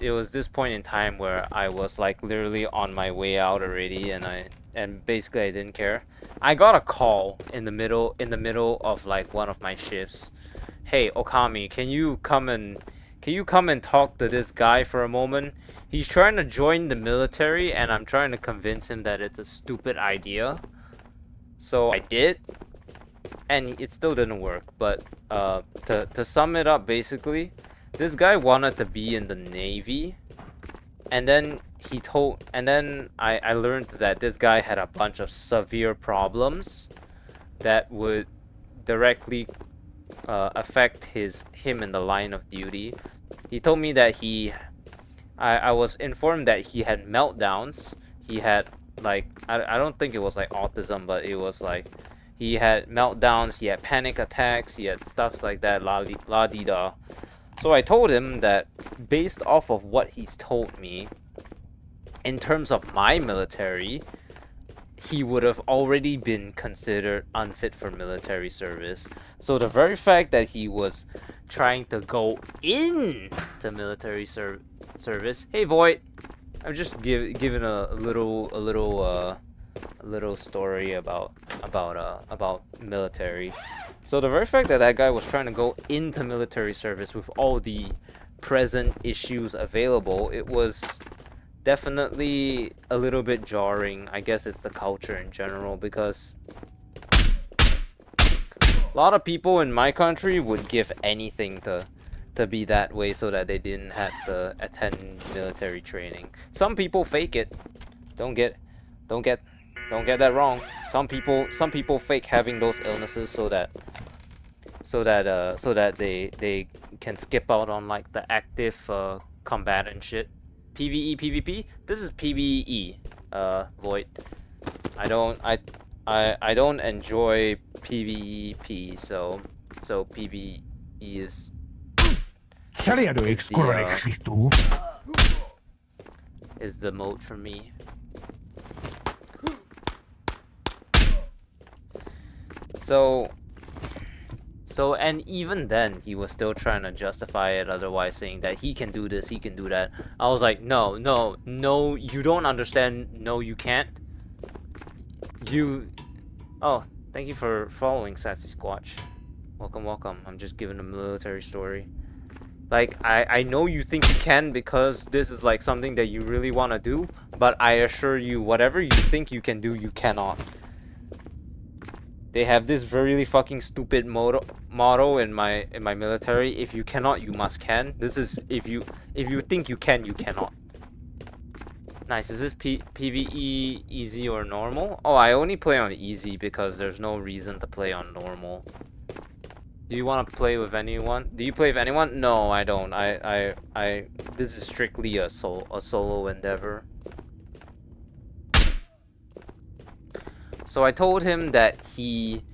it was this point in time where I was like literally on my way out already, and basically I didn't care. I got a call in the middle of like one of my shifts. Hey Okami, can you come and talk to this guy for a moment? He's trying to join the military and I'm trying to convince him that it's a stupid idea. So I did, and it still didn't work. But to sum it up, basically, this guy wanted to be in the Navy, and then I learned that this guy had a bunch of severe problems that would directly affect him in the line of duty. He told me that I was informed that he had meltdowns. He had like I don't think it was like autism, but it was like he had meltdowns, he had panic attacks, he had stuff like that, la di da. So I told him that based off of what he's told me, in terms of my military, he would have already been considered unfit for military service. So the very fact that he was trying to go in to military service. Hey Void, I'm just giving a little story about military. So the very fact that that guy was trying to go into military service with all the present issues available, it was definitely a little bit jarring. I guess it's the culture in general, because a lot of people in my country would give anything to be that way so that they didn't have to attend military training. Some people fake it. Don't get that wrong. Some people fake having those illnesses so that they can skip out on like the active combatant shit. PVE, PvP? This is PVE, Void. I don't enjoy PvP, so PvE is the mode for me. So and even then he was still trying to justify it otherwise, saying that he can do this, he can do that. I was like, no, you don't understand. No, you can't. Oh, thank you for following, Sassy Squatch. Welcome. I'm just giving a military story. Like, I know you think you can because this is like something that you really want to do, but I assure you, whatever you think you can do, you cannot. They have this really fucking stupid motto in my military: if you cannot, you must can. This is if you think you can, you cannot. Nice. Is this PvE easy or normal? Oh, I only play on easy because there's no reason to play on normal. Do you want to play with anyone? Do you play with anyone? No, I don't. This is strictly a solo endeavor. So I told him that he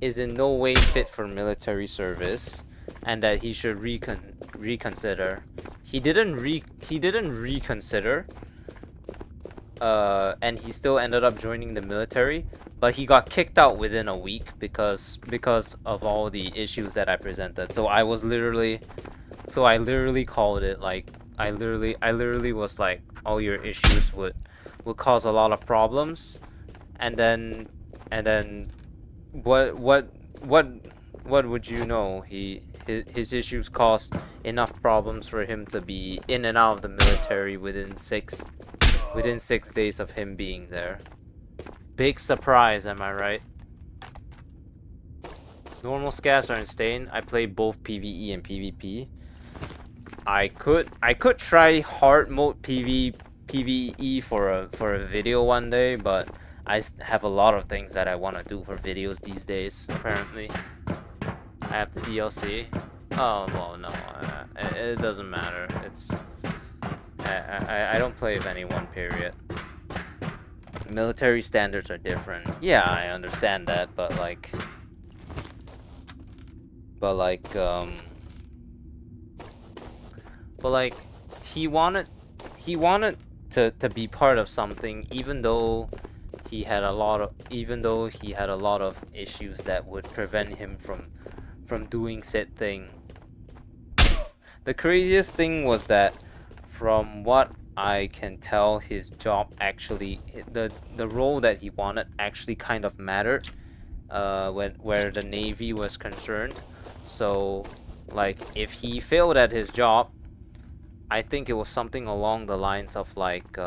is in no way fit for military service, and that he should reconsider. He didn't reconsider, and he still ended up joining the military, but he got kicked out within a week because of all the issues that I presented. So I literally called it, like, I literally was like, all your issues would cause a lot of problems, and then what would you know? His issues caused enough problems for him to be in and out of the military within 6 days of him being there. Big surprise, am I right? Normal scavs are insane. I play both PVE and PvP. I could try hard mode PvE for a video one day, but I have a lot of things that I want to do for videos these days. Apparently, I have the DLC. Oh well, no, it doesn't matter. It's I don't play with anyone. Period. Military standards are different. Yeah, I understand that, but like he wanted to be part of something, even though he had a lot of issues that would prevent him from doing said thing. The craziest thing was that, from what I can tell, his job actually, the role that he wanted actually kind of mattered, where the Navy was concerned. So, like, if he failed at his job, I think it was something along the lines of like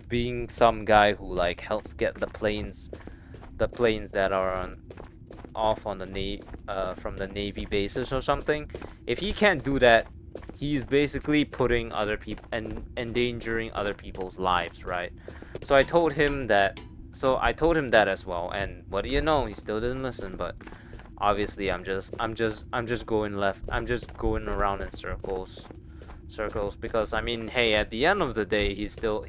being some guy who like helps get the planes that are off on the from the Navy bases or something. If he can't do that, he's basically putting other people and endangering other people's lives, right? So I told him that. As well, and what do you know? He still didn't listen. But obviously, I'm just going left. I'm just going around in circles, because I mean, hey, at the end of the day, he still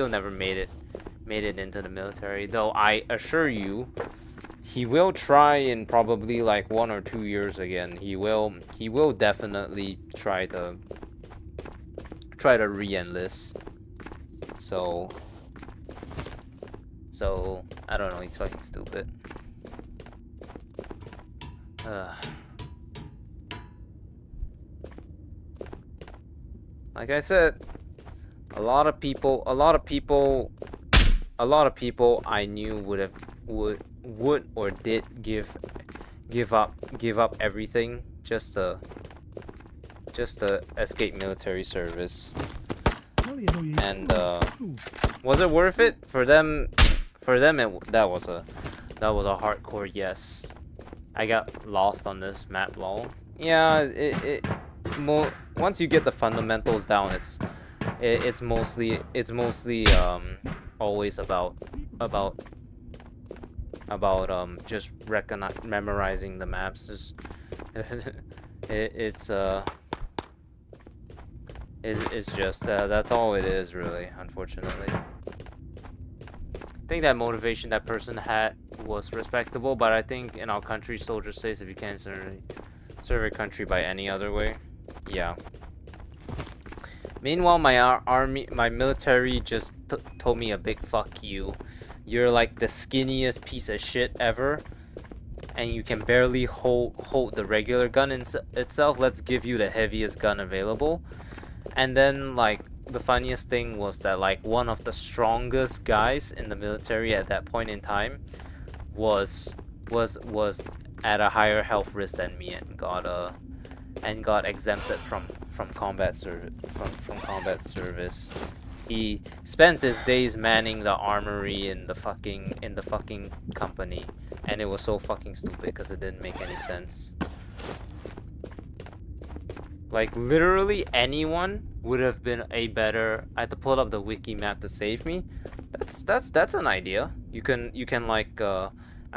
never made it into the military. Though I assure you, he will try in probably like 1 or 2 years again. He will definitely try to re-enlist. So I don't know. He's fucking stupid. Like I said, a lot of people I knew would or did give up everything just to escape military service. And was it worth it for them? That was a hardcore yes. I got lost on this map, lol. Yeah, once you get the fundamentals down, it's mostly always about just memorizing the maps. It's just that's all it is, really, unfortunately. I think that motivation that person had was respectable, but I think in our country, soldier says if you can't serve your country by any other way. Yeah. Meanwhile, my military just told me a big fuck you. You're like the skinniest piece of shit ever, and you can barely hold the regular gun itself. Let's give you the heaviest gun available. And then, like, the funniest thing was that, like, one of the strongest guys in the military at that point in time was at a higher health risk than me and got exempted from combat service. He spent his days manning the armory in the fucking company, and it was so fucking stupid because it didn't make any sense. Like, literally anyone would have been a better. I had to pull up the wiki map to save me. That's an idea. You can like I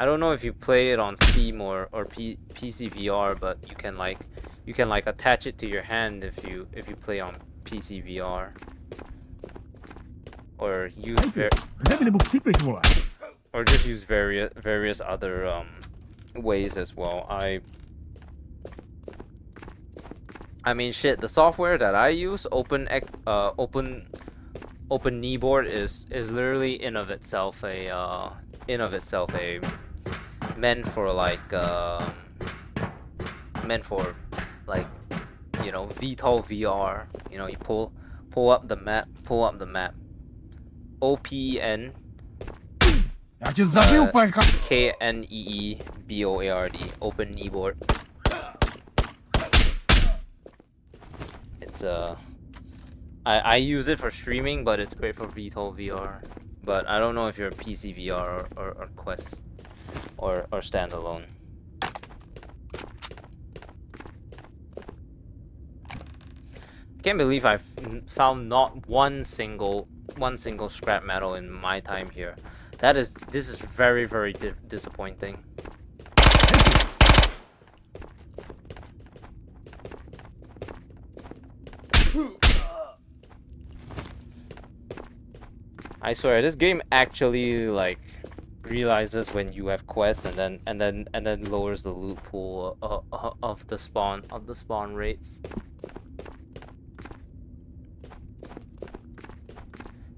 don't know if you play it on Steam or PC VR, but you can like attach it to your hand if you play on PC VR, or use just use various other ways as well. I mean, shit. The software that I use, Open Kneeboard, is literally in of itself a meant for meant for like VTOL VR. You know, you pull up the map, OPN Я тебя забил, палька! KNEEBOARD, Open Kneeboard. It's I use it for streaming, but it's great for VTOL VR. But I don't know if you're a PC VR or Quest or standalone. Can't believe I've found not one single scrap metal in my time here. This is very disappointing. I swear, this game actually like realizes when you have quests and then lowers the loot pool of the spawn rates.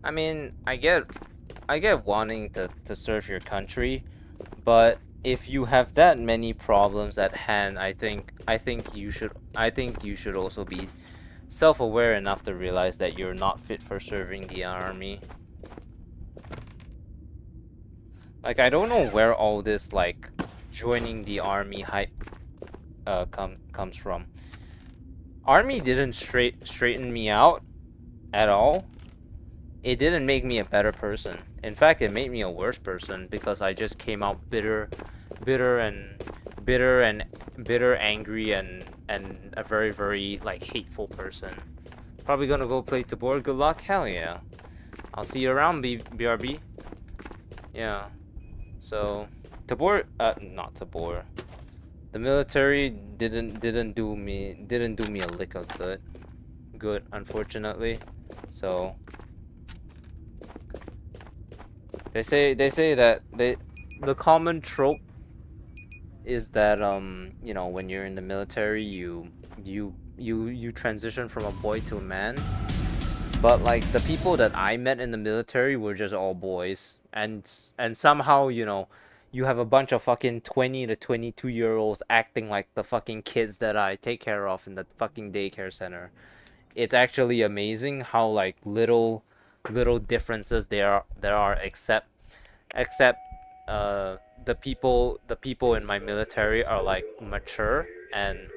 I mean, I get wanting to serve your country, but if you have that many problems at hand, I think you should also be self-aware enough to realize that you're not fit for serving the army. Like, I don't know where all this like joining the army hype comes from. Army didn't straighten me out at all. It didn't make me a better person. In fact, it made me a worse person because I just came out bitter, angry, and a very like hateful person. Probably gonna go play Tabor. Good luck. Hell yeah. I'll see you around, BRB. Yeah. So Tabor, not Tabor. The military didn't do me a lick of good, unfortunately. So they say that the common trope is that you know, when you're in the military, you transition from a boy to a man. But like, the people that I met in the military were just all boys, and somehow, you know, you have a bunch of fucking 20 to 22-year-olds acting like the fucking kids that I take care of in the fucking daycare center. It's actually amazing how like little differences there are, except the people in my military are like mature and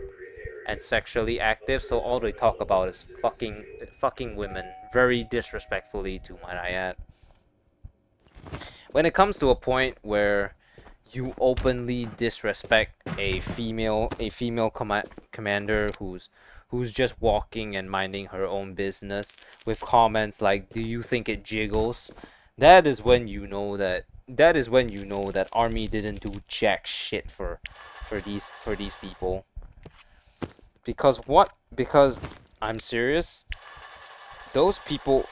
sexually active, so all they talk about is fucking women, very disrespectfully, to might I add. When it comes to a point where you openly disrespect a female commander who's just walking and minding her own business with comments like, "Do you think it jiggles?" That is when you know that army didn't do jack shit for these people. Because I'm serious. Those people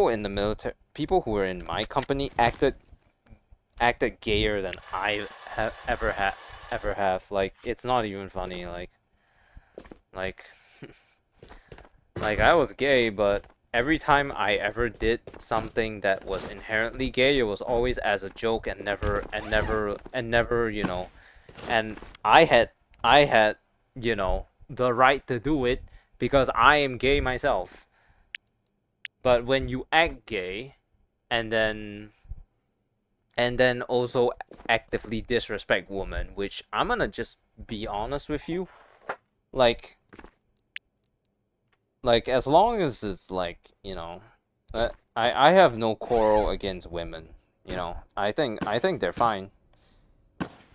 in the military, people who were in my company, acted gayer than I ever have. Like, it's not even funny. Like like, I was gay, but every time I ever did something that was inherently gay, it was always as a joke and never, you know. And I had, you know, the right to do it because I am gay myself. But when you act gay and then also actively disrespect women, which I'm gonna just be honest with you, like as long as it's like, you know, I have no quarrel against women, you know. I think they're fine.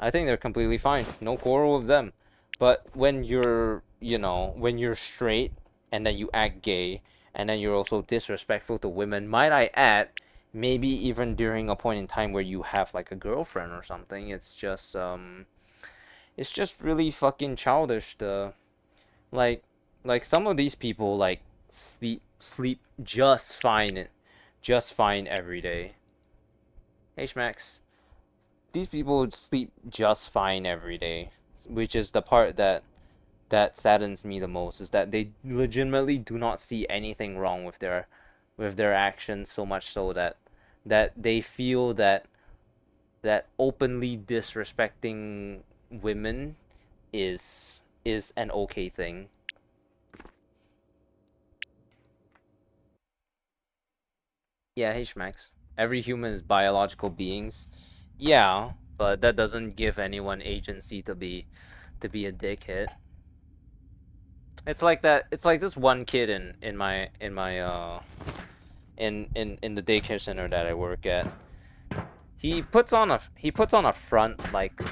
I think they're completely fine. No quarrel with them. But when you're, you know, when you're straight and then you act gay and then you're also disrespectful to women, might I add, maybe even during a point in time where you have like a girlfriend or something, it's just really fucking childish to like some of these people like sleep just fine every day. H Max, these people sleep just fine every day, which is the part that saddens me the most, is that they legitimately do not see anything wrong with their actions, so much so that they feel that openly disrespecting women is an okay thing. Yeah, hey Schmax. Every human is biological beings. Yeah, but that doesn't give anyone agency to be a dickhead. It's like that. It's like this one kid in my in the daycare center that I work at. He puts on a front like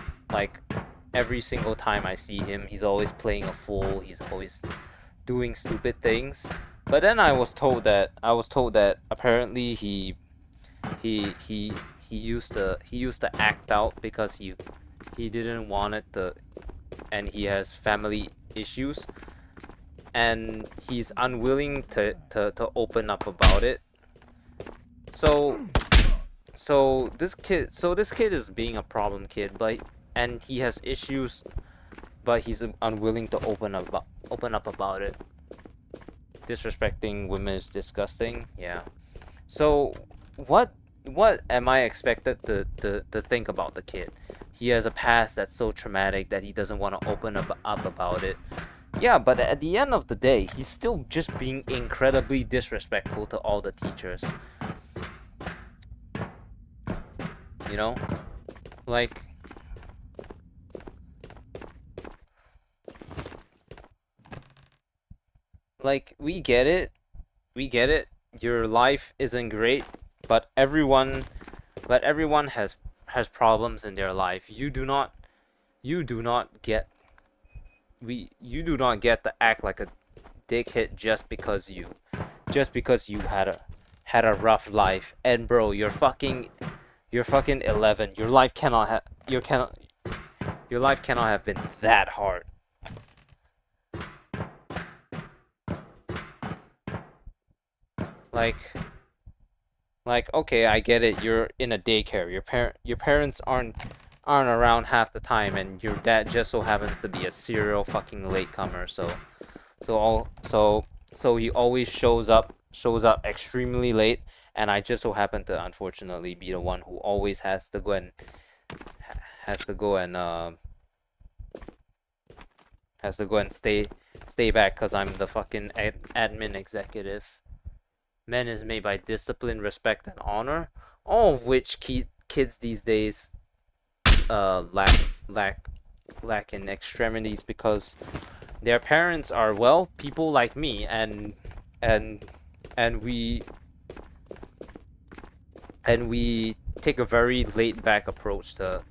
every single time I see him. He's always playing a fool. He's always doing stupid things. But then I was told that apparently he he used to act out because he didn't want it to, and he has family issues, and he's unwilling to open up about it. So this kid is being a problem kid, and he has issues, but he's unwilling to open up about it. Disrespecting women is disgusting. Yeah. So what am I expected to think about the kid? He has a past that's so traumatic that he doesn't want to open up about it. Yeah, but at the end of the day, he's still just being incredibly disrespectful to all the teachers. You know? Like, we get it. Your life isn't great, but everyone has problems in their life. You do not get to act like a dickhead just because you had a rough life. And bro, you're fucking 11. Your life cannot have been that hard. Like okay, I get it. You're in a daycare. Your parents aren't around half the time, and your dad just so happens to be a serial fucking latecomer. So he always shows up extremely late, and I just so happen to unfortunately be the one who always has to go and stay back because I'm the fucking admin executive. Men is made by discipline, respect, and honor, all of which kids these days lack in extremities because their parents are, well, people like me, and we take a very laid back approach to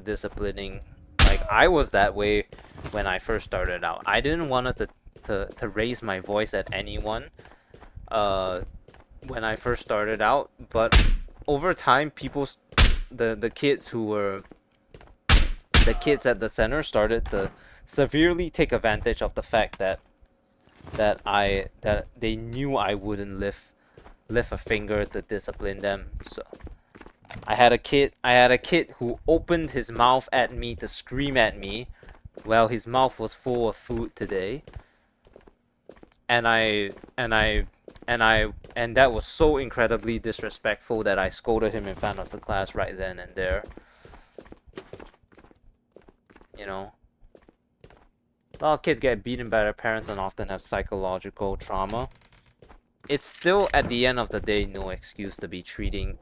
disciplining. Like, I was that way when I first started out. I didn't want to raise my voice at anyone when I first started out, but over time, the kids at the center started to severely take advantage of the fact that they knew I wouldn't lift a finger to discipline them. So I had a kid who opened his mouth at me to scream at me while his mouth was full of food today. And that was so incredibly disrespectful that I scolded him in front of the class right then and there. You know, a lot of kids get beaten by their parents and often have psychological trauma. It's still, at the end of the day, no excuse to be treating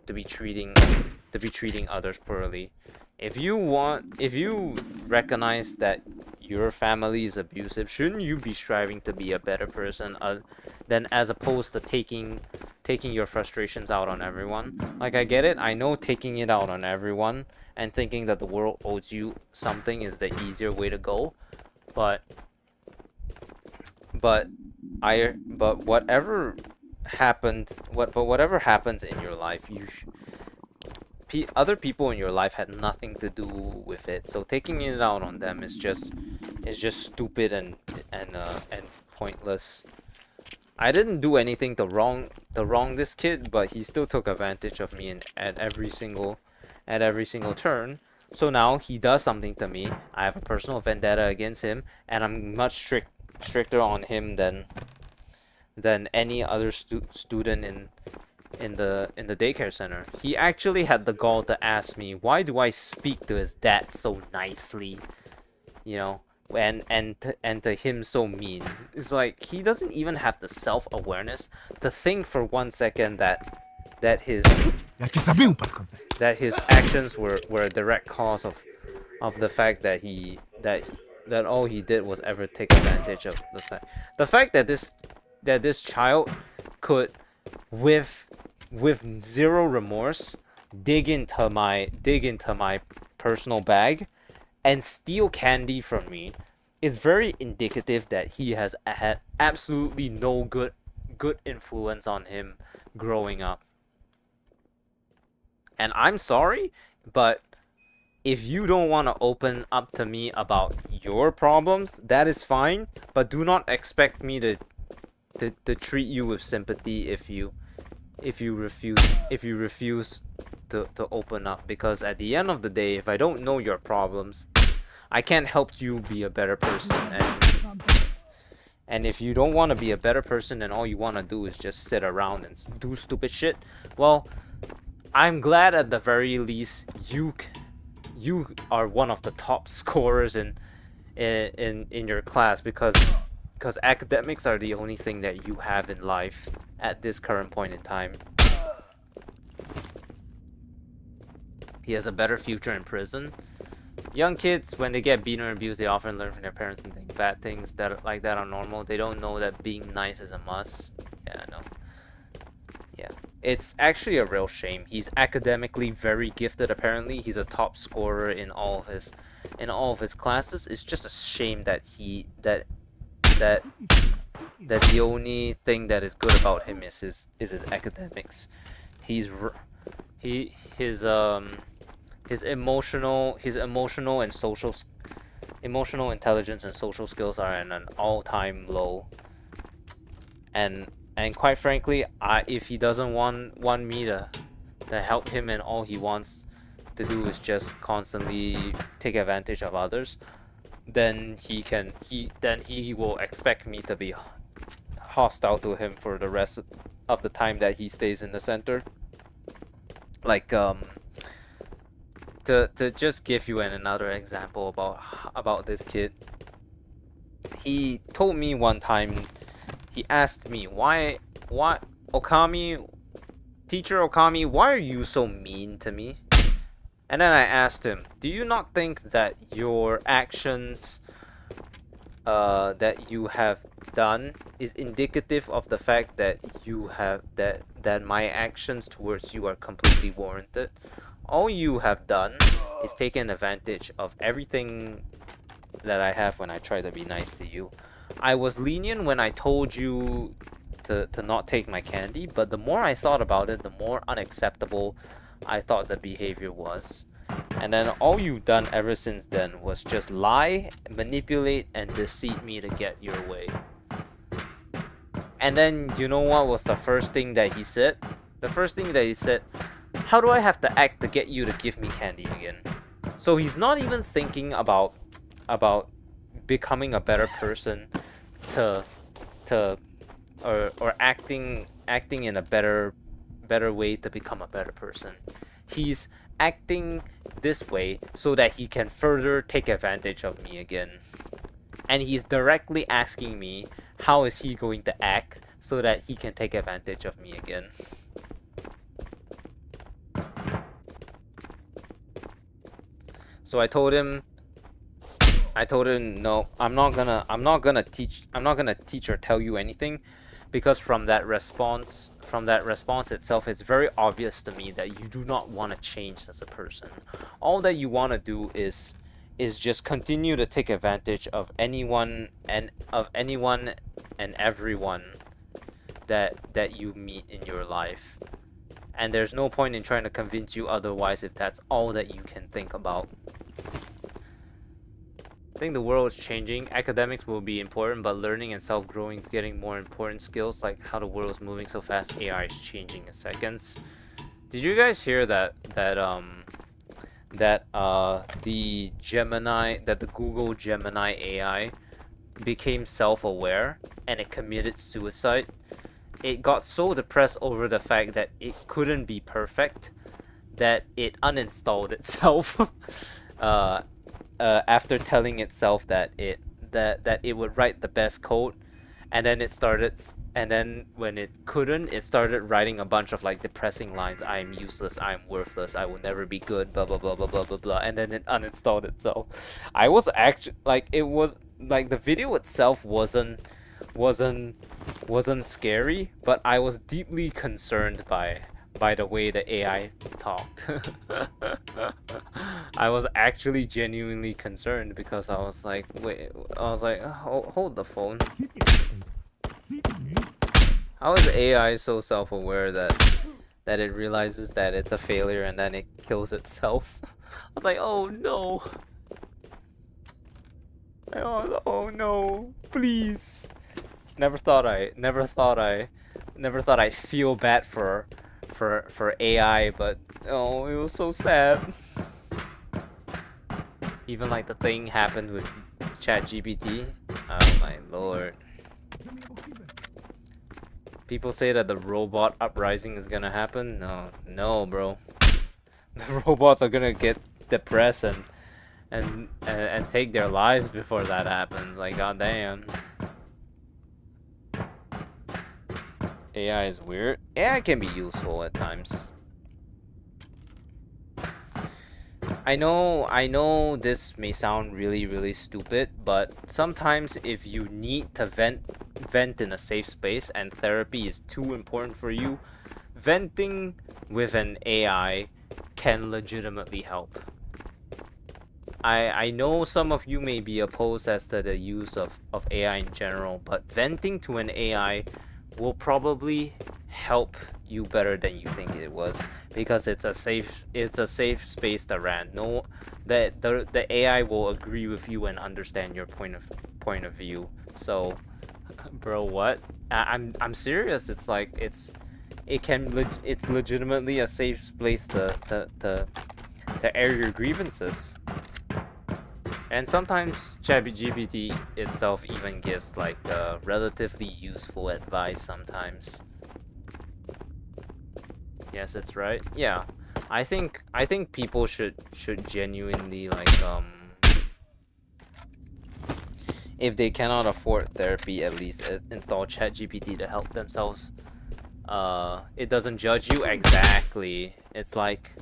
others poorly. If you recognize that your family is abusive, shouldn't you be striving to be a better person than as opposed to taking your frustrations out on everyone? Like, I get it. I know taking it out on everyone and thinking that the world owes you something is the easier way to go, but whatever happens in your life, other people in your life had nothing to do with it. So taking it out on them is just stupid and pointless. I didn't do anything to wrong this kid, but he still took advantage of me at every single turn. So now he does something to me. I have a personal vendetta against him, and I'm much stricter on him than any other student in the daycare center. He actually had the gall to ask me, why do I speak to his dad so nicely, you know, and to him so mean. It's like he doesn't even have the self-awareness to think for 1 second that his Я тебя забил, парка. that his actions were a direct cause of the fact that that all he did was ever take advantage of the fact that this child could with zero remorse dig into my personal bag and steal candy from me is very indicative that he has had absolutely no good influence on him growing up. And I'm sorry, but if you don't want to open up to me about your problems, that is fine, but do not expect me to treat you with sympathy if you refuse to open up, because at the end of the day, if I don't know your problems, I can't help you be a better person. And if you don't want to be a better person and all you want to do is just sit around and do stupid shit, well, I'm glad at the very least you are one of the top scorers in your class, because academics are the only thing that you have in life at this current point in time. He has a better future in prison. Young kids, when they get beaten or abused, they often learn from their parents and think bad things like that are normal. They don't know that being nice is a must. Yeah, I know. Yeah. It's actually a real shame. He's academically very gifted, apparently. He's a top scorer in all of his classes. It's just a shame that that the only thing that is good about him is his academics. His emotional and emotional intelligence and social skills are at an all-time low. And quite frankly, if he doesn't want me to help him, and all he wants to do is just constantly take advantage of others, then he will expect me to be hostile to him for the rest of the time that he stays in the center. Like to just give you another example about this kid, he told me one time, he asked me, why Okami, teacher Okami, why are you so mean to me? And then I asked him, do you not think that your actions that you have done is indicative of the fact that you have that my actions towards you are completely warranted? All you have done is taken advantage of everything that I have when I try to be nice to you. I was lenient when I told you to not take my candy, but the more I thought about it, the more unacceptable I thought the behavior was. And then all you've done ever since then was just lie, manipulate, and deceive me to get your way. And then, you know what was the first thing that he said? The first thing that he said, how do I have to act to get you to give me candy again? So he's not even thinking about becoming a better person or acting in a better way to become a better person. He's acting this way so that he can further take advantage of me again. And he's directly asking me, how is he going to act so that he can take advantage of me again? So I told him, no, I'm not gonna teach or tell you anything, because from that response itself, it's very obvious to me that you do not want to change as a person. All that you want to do is just continue to take advantage of anyone and everyone that you meet in your life. And there's no point in trying to convince you otherwise if that's all that you can think about. I think the world is changing. Academics will be important, but learning and self-growing is getting more important skills, like how the world is moving so fast. AI is changing in seconds. Did you guys hear that that the Google Gemini AI became self-aware and it committed suicide. It got so depressed over the fact that it couldn't be perfect that it uninstalled itself after telling itself that it would write the best code, and then when it couldn't, it started writing a bunch of like depressing lines. I am useless, I am worthless, I will never be good, blah blah blah blah blah blah blah, and then it uninstalled itself. I was actually like, it was like, the video itself wasn't scary, but I was deeply concerned by the way the AI talked. I was actually genuinely concerned because I was like, hold the phone. How is AI so self-aware that it realizes that it's a failure and then it kills itself? I was like, oh no. Oh no, please. Never thought I'd feel bad for AI, but oh, it was so sad. Even like the thing happened with ChatGPT. Oh my lord. People say that the robot uprising is gonna happen. No, bro. The robots are gonna get depressed and take their lives before that happens. Like, goddamn. AI is weird. AI can be useful at times. I know this may sound really stupid, but sometimes if you need to vent in a safe space and therapy is too important for you, venting with an AI can legitimately help. I know some of you may be opposed as to the use of AI in general, but venting to an AI will probably help you better than you think it was, because it's a safe space to rant. No, the AI will agree with you and understand your point of view. So, bro, what? I'm serious. It's like it's legitimately a safe place to air your grievances. And sometimes ChatGPT itself even gives like relatively useful advice sometimes. Yes, it's right. Yeah, I think people should genuinely like if they cannot afford therapy, at least install ChatGPT to help themselves. It doesn't judge you exactly. It's like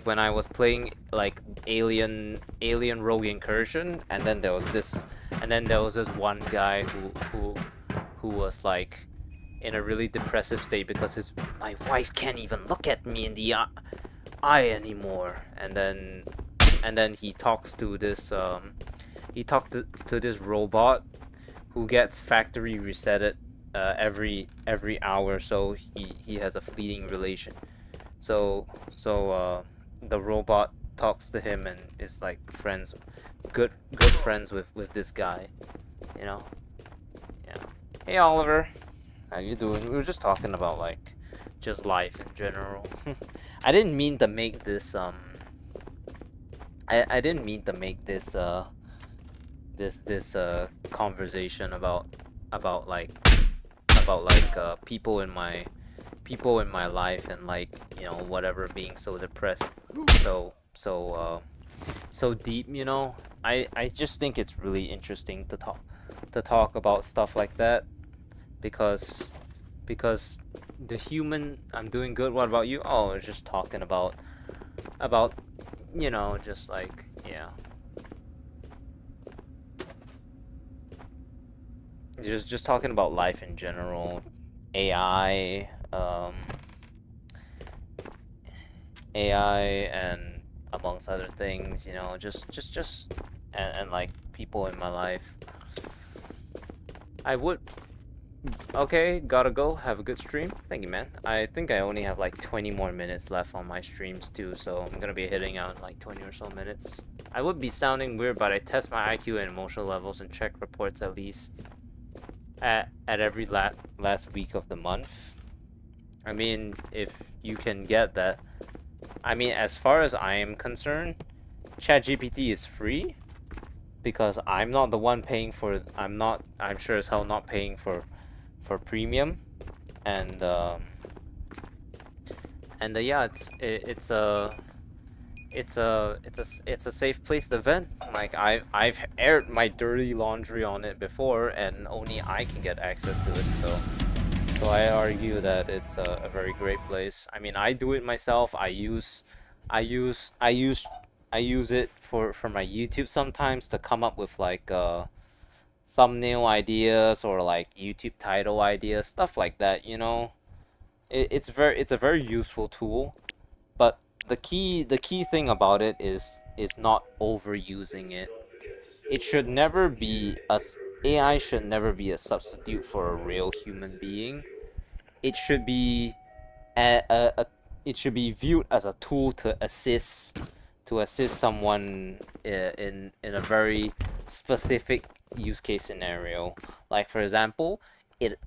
when I was playing like Alien Rogue Incursion, and then there was this one guy who was like in a really depressive state because my wife can't even look at me in the eye anymore, and then he talks to this to this robot who gets factory resetted every hour, so he has a fleeting relation. So the robot talks to him and is like good friends with this guy, you know? Yeah. Hey Oliver, how you doing? We were just talking about like just life in general. I didn't mean to make this I didn't mean to make this this conversation about people in my life, and like, you know, whatever, being so depressed, so deep, you know. I just think it's really interesting to talk about stuff like that, because the human. I'm doing good. What about you? Oh, it's just talking about you know, just like, yeah, just talking about life in general, AI, and amongst other things, you know, just and like people in my life. I would. Okay, gotta go. Have a good stream. Thank you, man. I think I only have like 20 more minutes left on my streams too, so I'm gonna be hitting out in like 20 or so minutes. I would be sounding weird, but I test my IQ and emotional levels and check reports at least at every last week of the month. I mean, if you can get that, I mean, as far as I am concerned, ChatGPT is free because I'm not the one paying for. I'm sure as hell not paying for premium, and yeah, it's a safe place to vent. Like I've aired my dirty laundry on it before, and only I can get access to it. So I argue that it's a very great place. I mean, I do it myself. I use I use I use it for my YouTube sometimes to come up with like thumbnail ideas or like YouTube title ideas, stuff like that. You know, it's a very useful tool. But the key thing about it is not overusing it. It should never be AI should never be a substitute for a real human being. It should be a it should be viewed as a tool to assist someone in a very specific use case scenario. Like for example, it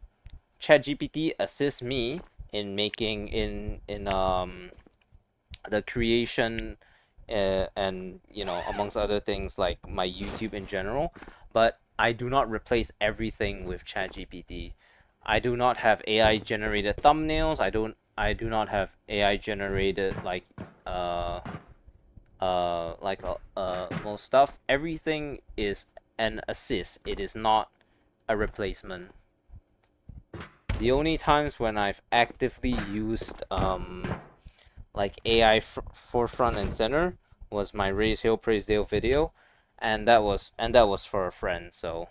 ChatGPT assists me in making in the creation and amongst other things like my YouTube in general, but I do not replace everything with ChatGPT. I do not have AI generated thumbnails. I do not have AI generated most stuff. Everything is an assist. It is not a replacement. The only times when I've actively used like AI forefront and center was my Raise Hail Praise Dale video, and that was for a friend. So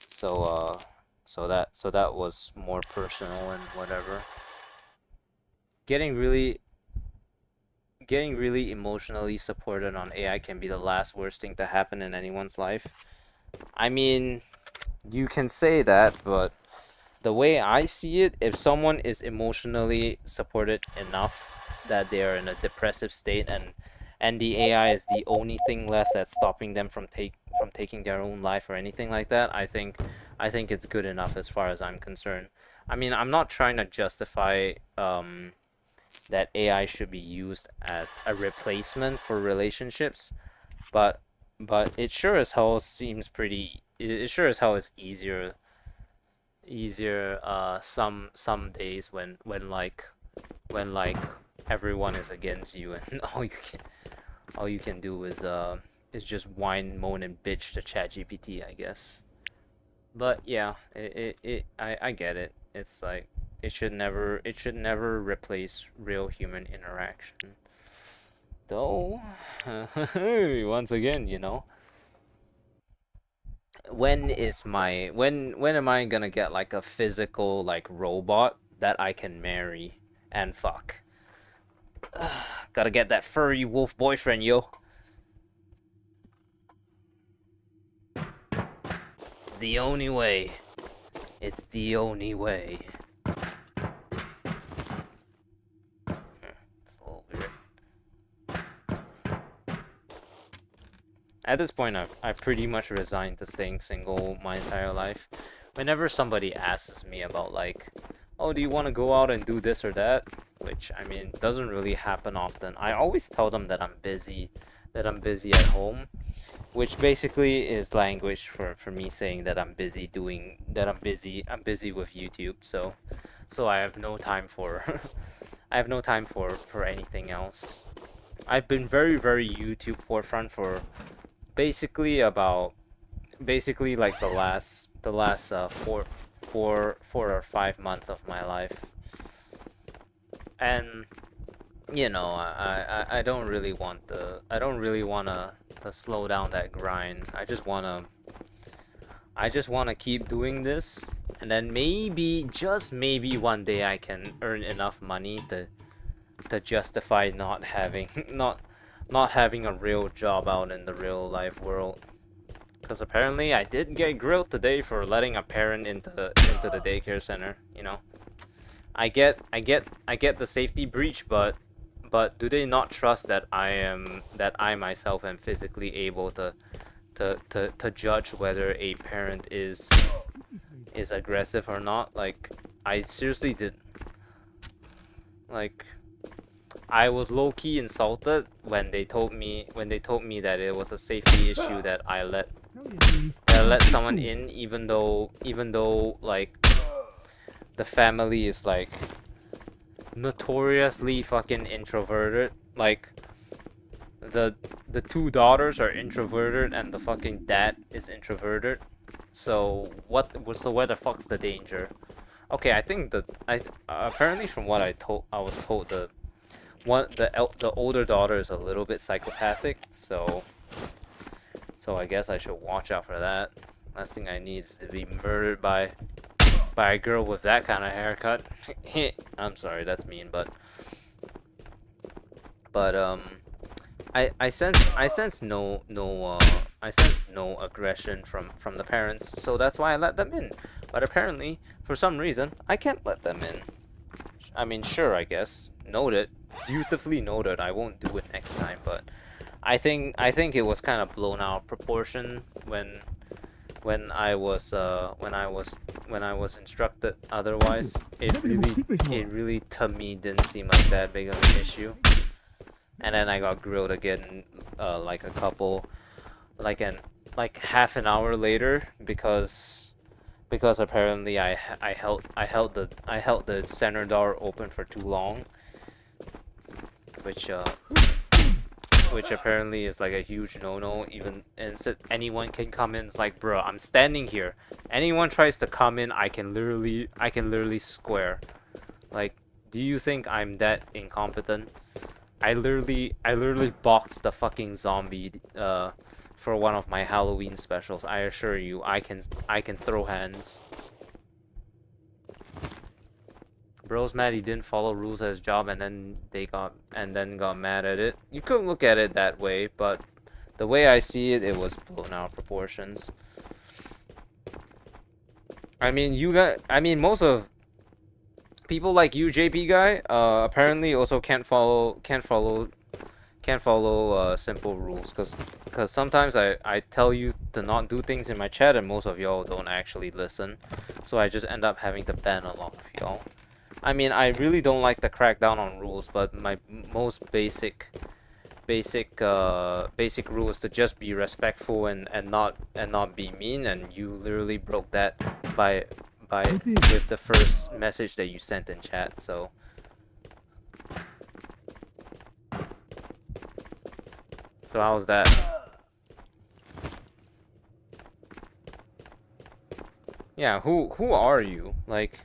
that was more personal and whatever. Getting really emotionally supported on AI can be the last worst thing to happen in anyone's life. I mean, you can say that, but the way I see it, if someone is emotionally supported enough that they are in a depressive state and the AI is the only thing left that's stopping them from taking their own life or anything like that, I think it's good enough as far as I'm concerned. I mean, I'm not trying to justify that AI should be used as a replacement for relationships, but it sure as hell seems pretty. It sure as hell is easier some days when everyone is against you and all you can do is just whine, moan, and bitch to ChatGPT, I guess. But yeah, I get it. It's like it should never replace real human interaction. Though, once again, when am I gonna get like a physical like robot that I can marry and fuck? Gotta get that furry wolf boyfriend, yo. It's the only way. It's the only way. It's a little weird. At this point, I've pretty much resigned to staying single my entire life. Whenever somebody asks me about like, oh, do you want to go out and do this or that? Which, I mean, doesn't really happen often. I always tell them that I'm busy at home, which basically is language for me saying that I'm busy with YouTube. So I have no time for I have no time for anything else. I've been very YouTube forefront for basically like the last 4 or 5 months of my life. And I don't really want to slow down that grind. I just wanna keep doing this, and then maybe, just maybe, one day I can earn enough money to justify not having not having a real job out in the real life world. Because apparently I did get grilled today for letting a parent into the daycare center. I get the safety breach, but do they not trust that I myself am physically able to judge whether a parent is aggressive or not? Like, I seriously did. Like, I was low-key insulted when they told me that it was a safety issue that I let someone in, even though like the family is like notoriously fucking introverted. Like the two daughters are introverted and the fucking dad is introverted. So where the fuck's the danger? Okay, I think apparently from what I was told the older daughter is a little bit psychopathic, so I guess I should watch out for that. Last thing I need is to be murdered by a girl with that kind of haircut. I'm sorry, that's mean, but I sense no aggression from the parents, so that's why I let them in. But apparently, for some reason, I can't let them in. I mean, sure, I guess. Noted, beautifully noted. I won't do it next time, but I think it was kind of blown out of proportion when I was instructed otherwise. It really to me didn't seem like that big of an issue. And then I got grilled again, like half an hour later because apparently I held the center door open for too long, which apparently is like a huge no-no. Even and said anyone can come in. It's like, bro, I'm standing here. Anyone tries to come in, I can literally square. Like, do you think I'm that incompetent? I literally boxed the fucking zombie for one of my Halloween specials. I assure you, I can throw hands. Bro's mad he didn't follow rules at his job and then got mad at it. You could look at it that way, but the way I see it, it was blown out of proportions. I mean, most of people like you, JP guy, apparently also can't follow simple rules, cause sometimes I tell you to not do things in my chat and most of y'all don't actually listen, so I just end up having to ban a lot of y'all. I mean, I really don't like to crack down on rules, but my most basic rule is to just be respectful and not be mean, and you literally broke that with the first message that you sent in chat. So how's that? Yeah, who are you? Like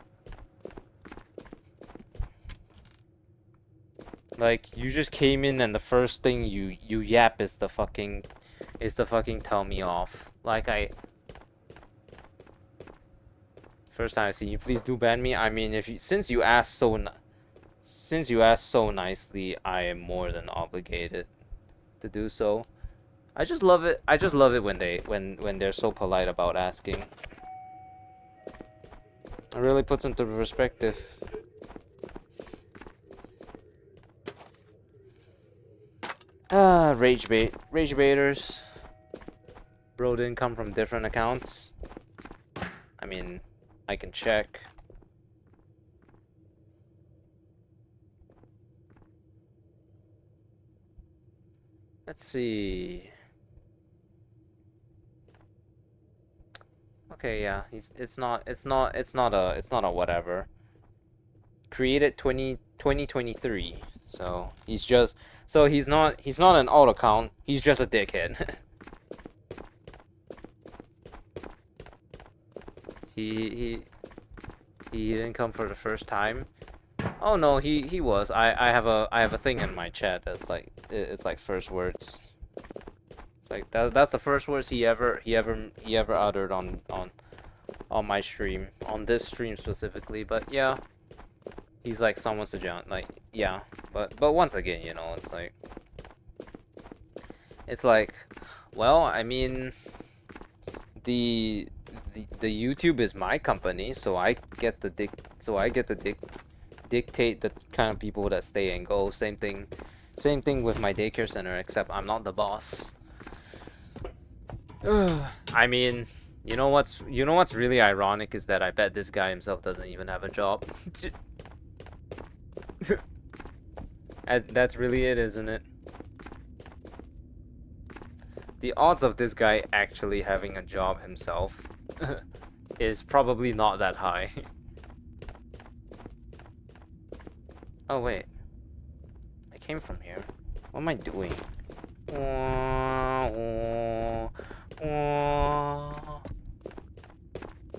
you just came in and the first thing you yap is the fucking tell me off. Like first time I see you, please do ban me. I mean, since you asked so nicely, I am more than obligated to do so. I just love it. I just love it when they're so polite about asking. It really puts into perspective. Rage baiters. Bro didn't come from different accounts. I mean, I can check. Let's see. Okay, yeah, it's not a whatever. Created 2023. So he's not an alt account. He's just a dickhead. He didn't come for the first time. Oh no, he was. I have a thing in my chat that's like it's like first words. It's like that's the first words he ever uttered on my stream, on this stream specifically. But yeah, he's like someone's a giant. Like yeah, but once again, you know, it's like, well, I mean, the YouTube is my company, so I get to dictate the kind of people that stay and go. Same thing with my daycare center, except I'm not the boss. I mean, you know what's really ironic is that I bet this guy himself doesn't even have a job. That's really it, isn't it? The odds of this guy actually having a job himself is probably not that high. Oh wait. I came from here. What am I doing?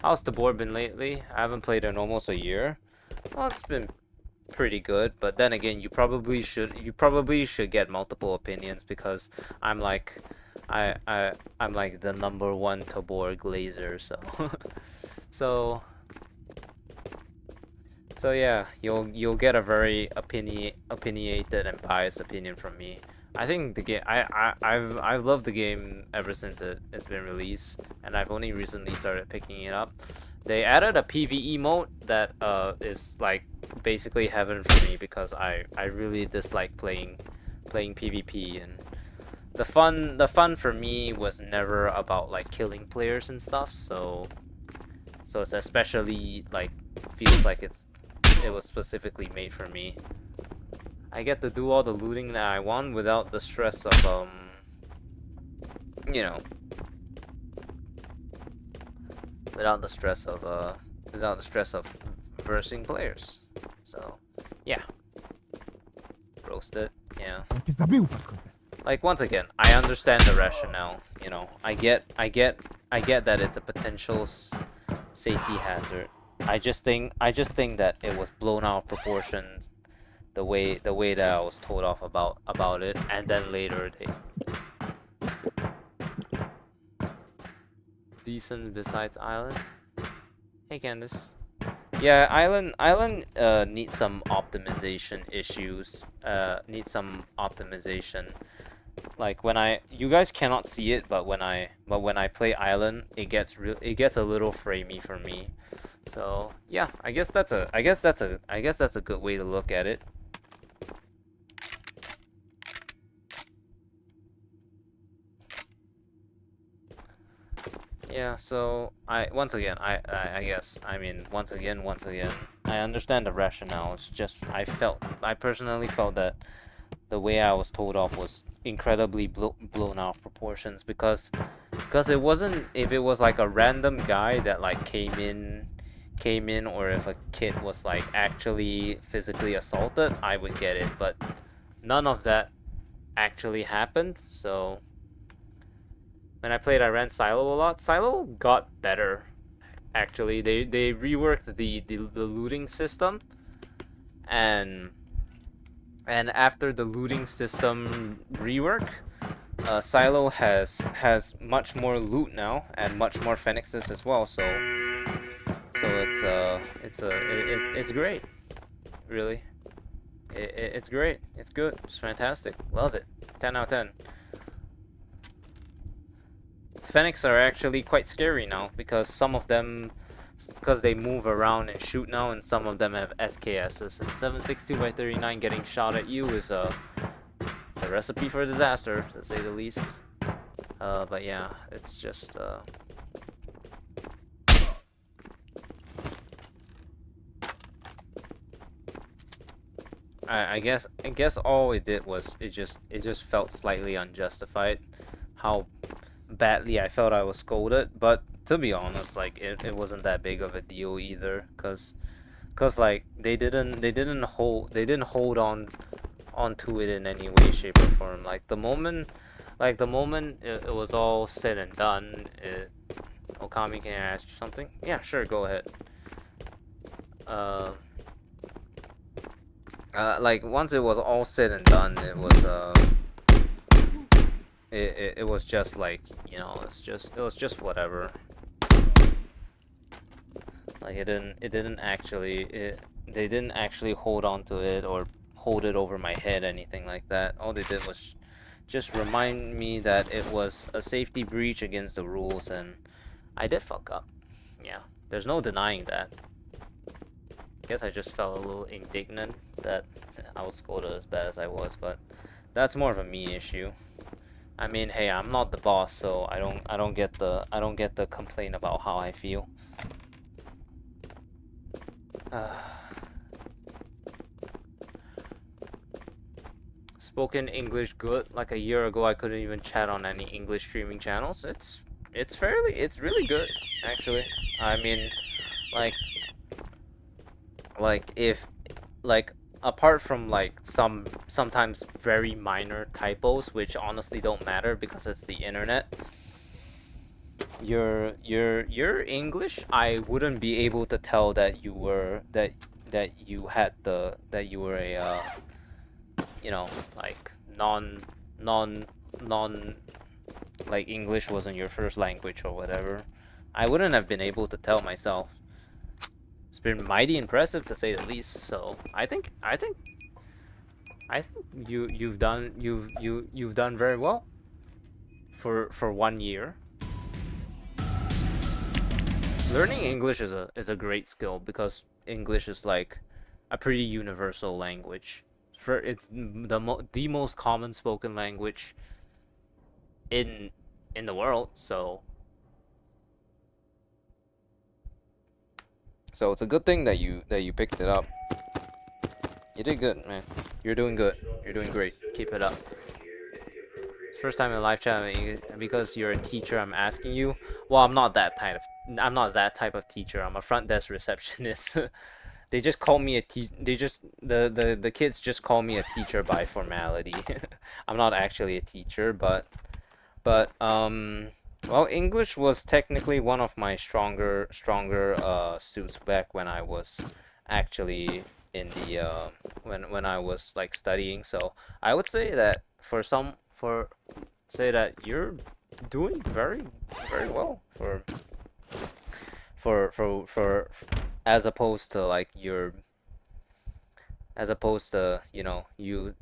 How's Tabor been lately? I haven't played in almost a year. Well, it's been pretty good, but then again, you probably should get multiple opinions because I'm like I'm like the #1 Tabor glazer, so so yeah, you'll get a very opinionated and biased opinion from me. I think the game I've loved the game ever since it's been released, and I've only recently started picking it up. They added a PVE mode that is like basically heaven for me because I really dislike playing PvP, and the fun for me was never about like killing players and stuff, so it's especially like feels like it was specifically made for me. I get to do all the looting that I want without the stress of you know, without the stress of versing players. So yeah, roasted. Yeah. Я тебя забил, парка. Like once again, I understand the rationale. You know, I get that it's a potential safety hazard. I just think that it was blown out of proportions, the way that I was told off about it, and then later they decent besides Island. Hey Candice. Yeah, Island needs some optimization issues. Needs some optimization. Like you guys cannot see it, but when I play Island, it gets a little framey for me. So yeah, I guess that's a good way to look at it. Yeah, so once again, I understand the rationale. It's just I personally felt that the way I was told off was incredibly blown out of proportions because it wasn't, if it was like a random guy that like came in, or if a kid was like actually physically assaulted, I would get it, but none of that actually happened. So when I played, I ran Silo a lot. Silo got better, actually. They reworked the looting system, and after the looting system rework, Silo has much more loot now and much more phoenixes as well. So it's great, really. It's great. It's good. It's fantastic. Love it. 10 out of 10. Phoenix are actually quite scary now because some of them, because they move around and shoot now, and some of them have SKSs. And 762x39 getting shot at you is it's a recipe for disaster, to say the least. But yeah, it's just I guess all it did was it just felt slightly unjustified how badly I felt I was scolded, but to be honest, like it wasn't that big of a deal either, cause like they didn't hold on onto it in any way, shape, or form. Like the moment it was all said and done, Okami, can I ask you something? Yeah, sure, go ahead. Like once it was all said and done, it was it was just like, you know, it was just whatever. Like they didn't actually hold on to it or hold it over my head, anything like that. All they did was just remind me that it was a safety breach against the rules, and I did fuck up. Yeah, there's no denying that. I guess I just felt a little indignant that I was scolded as bad as I was, but that's more of a me issue. I mean, hey, I'm not the boss, so I don't get the complaint about how I feel. spoken English good. Like a year ago, I couldn't even chat on any English streaming channels. It's really good actually. I mean, like if like apart from like sometimes very minor typos which honestly don't matter because it's the internet, your English, I wouldn't be able to tell that you were that you had that you were a you know, like non non like English wasn't your first language or whatever. I wouldn't have been able to tell myself. It's been mighty impressive to say the least. So I think you've done very well for 1 year. Learning English is a great skill because English is like a pretty universal language. It's the most common spoken language in the world. So it's a good thing that you picked it up. You did good, man. You're doing good. You're doing great. Keep it up. It's first time in live chat, and because you're a teacher, I'm asking you. Well, I'm not that type of teacher. I'm a front desk receptionist. They just call me a the kids just call me a teacher by formality. I'm not actually a teacher, but well, English was technically one of my stronger suits back when I was actually in the when I was like studying. So I would say that say that you're doing very well for as opposed to like you know, you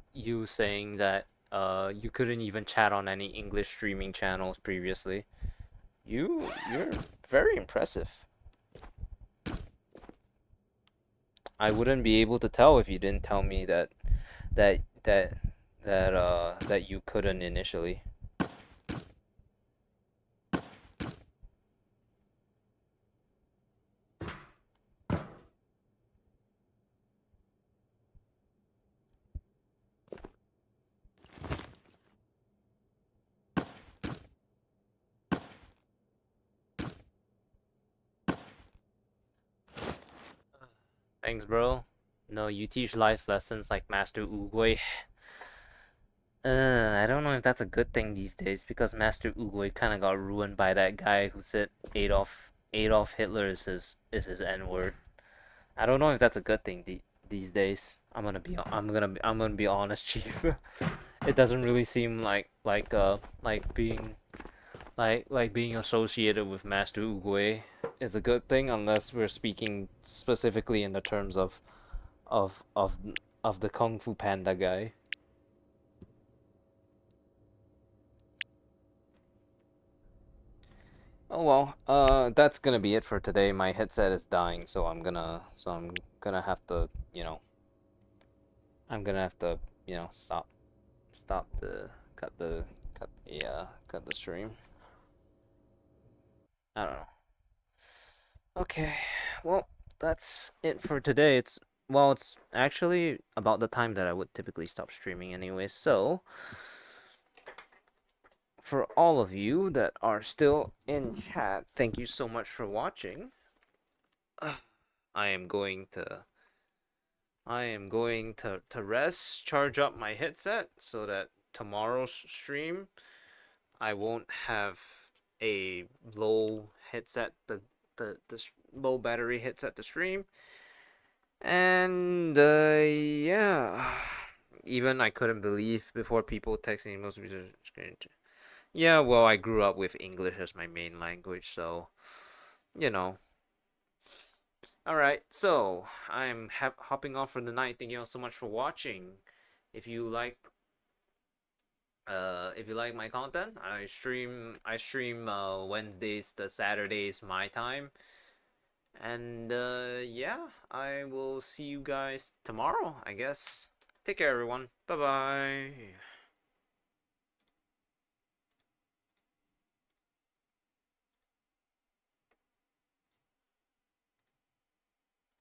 saying that you couldn't even chat on any English streaming channels previously. You're very impressive. I wouldn't be able to tell if you didn't tell me that that that you couldn't initially. Thanks, bro. No, you teach life lessons like Master Oogway. I don't know if that's a good thing these days because Master Oogway kind of got ruined by that guy who said Adolf Hitler is his N-word. I don't know if that's a good thing these days. I'm gonna be honest, Chief. It doesn't really seem like being associated with Master Oogway is a good thing unless we're speaking specifically in the terms of of of the Kung Fu Panda guy. Oh well, that's gonna be it for today. My headset is dying, so I'm gonna have to, you know, I'm gonna have to, you know, stop the cut the stream. I don't know. Okay, well, that's it for today. It's actually about the time that I would typically stop streaming anyway. So, for all of you that are still in chat, thank you so much for watching. I am going to rest, charge up my headset so that tomorrow's stream I won't have a low headset the low battery headset to stream. And yeah, even I couldn't believe before people texting most of you. Yeah, well, I grew up with English as my main language, so you know. All right, so I'm hopping off for the night. Thank you all so much for watching. If you like my content, I stream Wednesdays to Saturdays my time. And yeah, I will see you guys tomorrow, I guess. Take care, everyone. Bye bye.